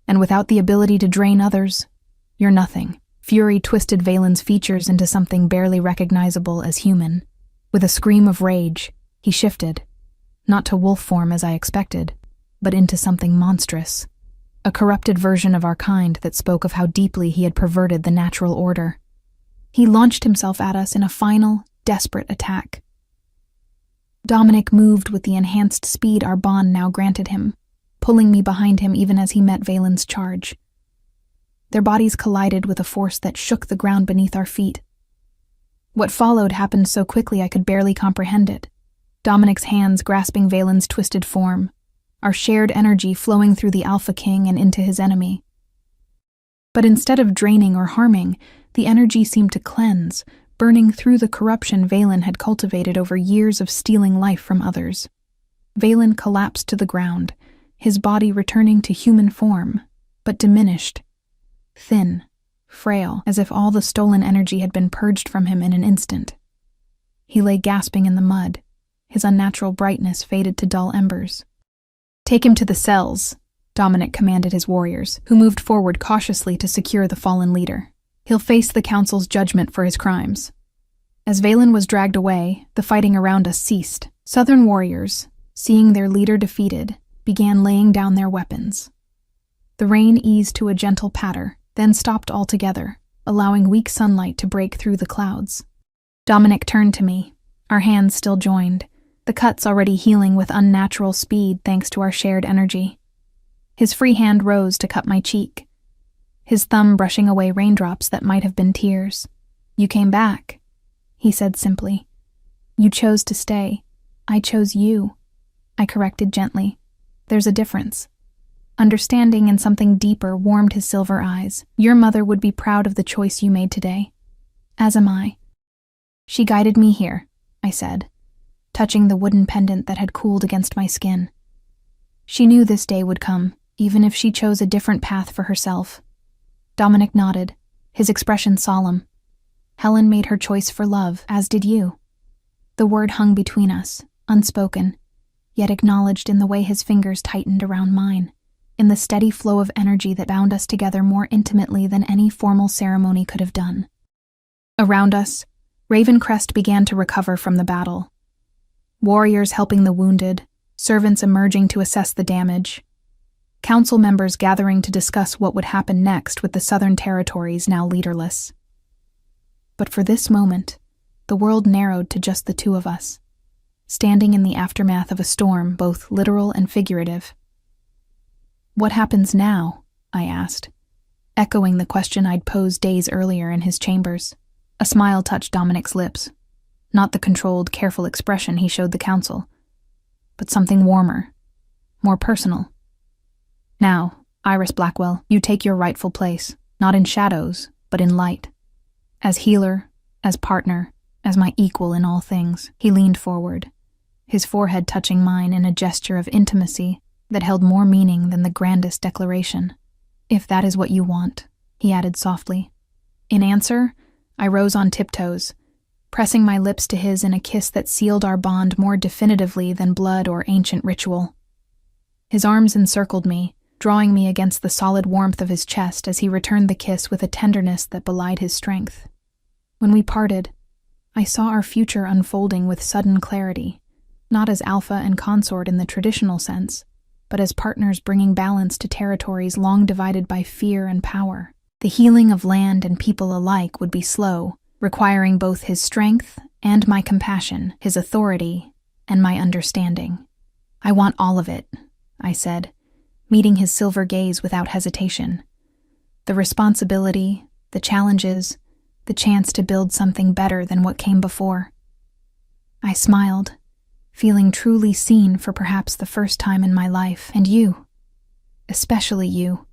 And without the ability to drain others, you're nothing." Fury twisted Valen's features into something barely recognizable as human. With a scream of rage, he shifted, not to wolf form as I expected, but into something monstrous, a corrupted version of our kind that spoke of how deeply he had perverted the natural order. He launched himself at us in a final, desperate attack. Dominic moved with the enhanced speed our bond now granted him, pulling me behind him even as he met Valen's charge. Their bodies collided with a force that shook the ground beneath our feet. What followed happened so quickly I could barely comprehend it. Dominic's hands grasping Valen's twisted form, our shared energy flowing through the Alpha King and into his enemy. But instead of draining or harming, the energy seemed to cleanse, burning through the corruption Valen had cultivated over years of stealing life from others. Valen collapsed to the ground, his body returning to human form, but diminished. Thin, frail, as if all the stolen energy had been purged from him in an instant. He lay gasping in the mud, his unnatural brightness faded to dull embers. "Take him to the cells," Dominic commanded his warriors, who moved forward cautiously to secure the fallen leader. "He'll face the council's judgment for his crimes." As Valen was dragged away, the fighting around us ceased. Southern warriors, seeing their leader defeated, began laying down their weapons. The rain eased to a gentle patter, then stopped altogether, allowing weak sunlight to break through the clouds. Dominic turned to me, our hands still joined, the cuts already healing with unnatural speed thanks to our shared energy. His free hand rose to cut my cheek, his thumb brushing away raindrops that might have been tears. "You came back," he said simply. "You chose to stay. I chose you," I corrected gently. "There's a difference." Understanding and something deeper warmed his silver eyes. "Your mother would be proud of the choice you made today. As am I." "She guided me here," I said, touching the wooden pendant that had cooled against my skin. "She knew this day would come, even if she chose a different path for herself." Dominic nodded, his expression solemn. "Helen made her choice for love, as did you." The word hung between us, unspoken, yet acknowledged in the way his fingers tightened around mine, in the steady flow of energy that bound us together more intimately than any formal ceremony could have done. Around us, Ravencrest began to recover from the battle. Warriors helping the wounded, servants emerging to assess the damage, council members gathering to discuss what would happen next with the southern territories now leaderless. But for this moment, the world narrowed to just the two of us, standing in the aftermath of a storm both literal and figurative. "What happens now?" I asked, echoing the question I'd posed days earlier in his chambers. A smile touched Dominic's lips, not the controlled, careful expression he showed the council, but something warmer, more personal. "Now, Iris Blackwell, you take your rightful place, not in shadows, but in light. As healer, as partner, as my equal in all things." He leaned forward, his forehead touching mine in a gesture of intimacy that held more meaning than the grandest declaration. "If that is what you want," he added softly. In answer, I rose on tiptoes, pressing my lips to his in a kiss that sealed our bond more definitively than blood or ancient ritual. His arms encircled me, drawing me against the solid warmth of his chest as he returned the kiss with a tenderness that belied his strength. When we parted, I saw our future unfolding with sudden clarity, not as alpha and consort in the traditional sense, but as partners bringing balance to territories long divided by fear and power. The healing of land and people alike would be slow, requiring both his strength and my compassion, his authority and my understanding. "I want all of it," I said, meeting his silver gaze without hesitation. "The responsibility, the challenges, the chance to build something better than what came before. I smiled, feeling truly seen for perhaps the first time in my life, and you, especially you.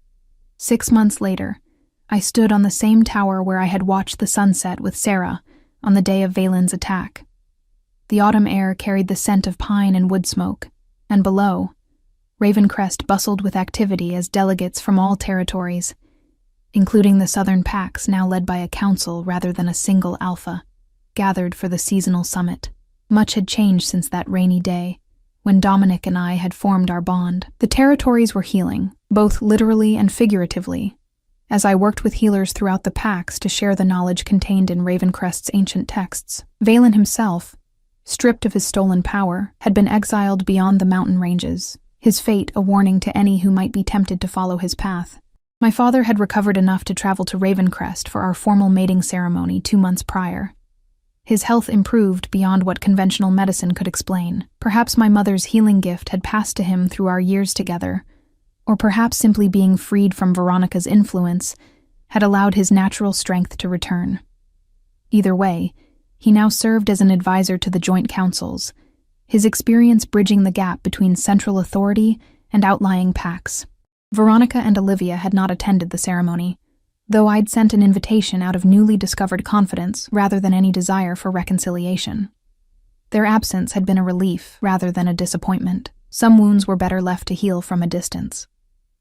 6 months later, I stood on the same tower where I had watched the sunset with Sarah on the day of Valen's attack. The autumn air carried the scent of pine and wood smoke, and below, Ravencrest bustled with activity as delegates from all territories, including the southern packs now led by a council rather than a single alpha, gathered for the seasonal summit. Much had changed since that rainy day, when Dominic and I had formed our bond. The territories were healing, both literally and figuratively, as I worked with healers throughout the packs to share the knowledge contained in Ravencrest's ancient texts. Valen himself, stripped of his stolen power, had been exiled beyond the mountain ranges, his fate a warning to any who might be tempted to follow his path. My father had recovered enough to travel to Ravencrest for our formal mating ceremony 2 months prior. His health improved beyond what conventional medicine could explain. Perhaps my mother's healing gift had passed to him through our years together, or perhaps simply being freed from Veronica's influence had allowed his natural strength to return. Either way, he now served as an advisor to the joint councils, his experience bridging the gap between central authority and outlying packs. Veronica and Olivia had not attended the ceremony, though I'd sent an invitation out of newly discovered confidence rather than any desire for reconciliation. Their absence had been a relief rather than a disappointment. Some wounds were better left to heal from a distance.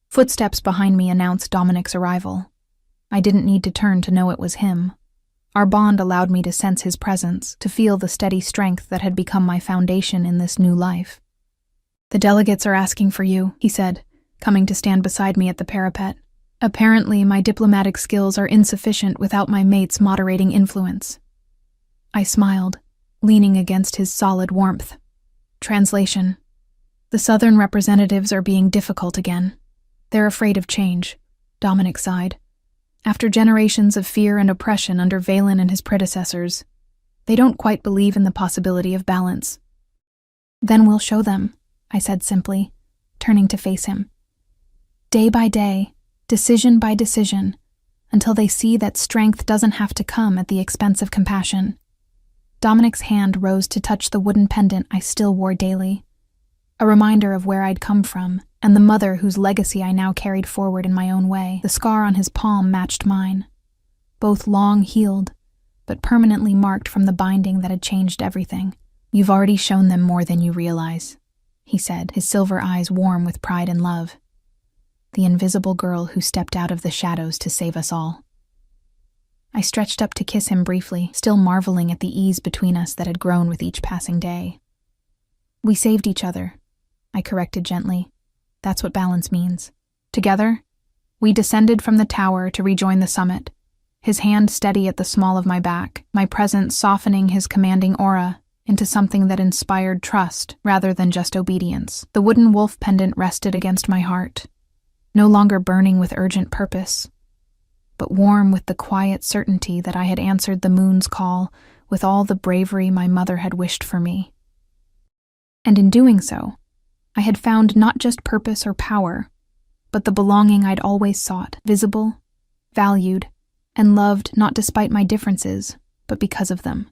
Footsteps behind me announced Dominic's arrival. I didn't need to turn to know it was him. Our bond allowed me to sense his presence, to feel the steady strength that had become my foundation in this new life. "The delegates are asking for you," he said, coming to stand beside me at the parapet. "Apparently, my diplomatic skills are insufficient without my mate's moderating influence." I smiled, leaning against his solid warmth. Translation: "The Southern representatives are being difficult again. They're afraid of change," Dominic sighed. "After generations of fear and oppression under Valen and his predecessors, they don't quite believe in the possibility of balance." "Then we'll show them," I said simply, turning to face him. "Day by day, decision by decision, until they see that strength doesn't have to come at the expense of compassion." Dominic's hand rose to touch the wooden pendant I still wore daily, a reminder of where I'd come from and the mother whose legacy I now carried forward in my own way. The scar on his palm matched mine, both long healed, but permanently marked from the binding that had changed everything. "You've already shown them more than you realize," he said, his silver eyes warm with pride and love. "The invisible girl who stepped out of the shadows to save us all." I stretched up to kiss him briefly, still marveling at the ease between us that had grown with each passing day. "We saved each other," I corrected gently. "That's what balance means." Together, we descended from the tower to rejoin the summit, his hand steady at the small of my back, my presence softening his commanding aura into something that inspired trust rather than just obedience. The wooden wolf pendant rested against my heart, no longer burning with urgent purpose, but warm with the quiet certainty that I had answered the moon's call with all the bravery my mother had wished for me. And in doing so, I had found not just purpose or power, but the belonging I'd always sought, visible, valued, and loved not despite my differences, but because of them.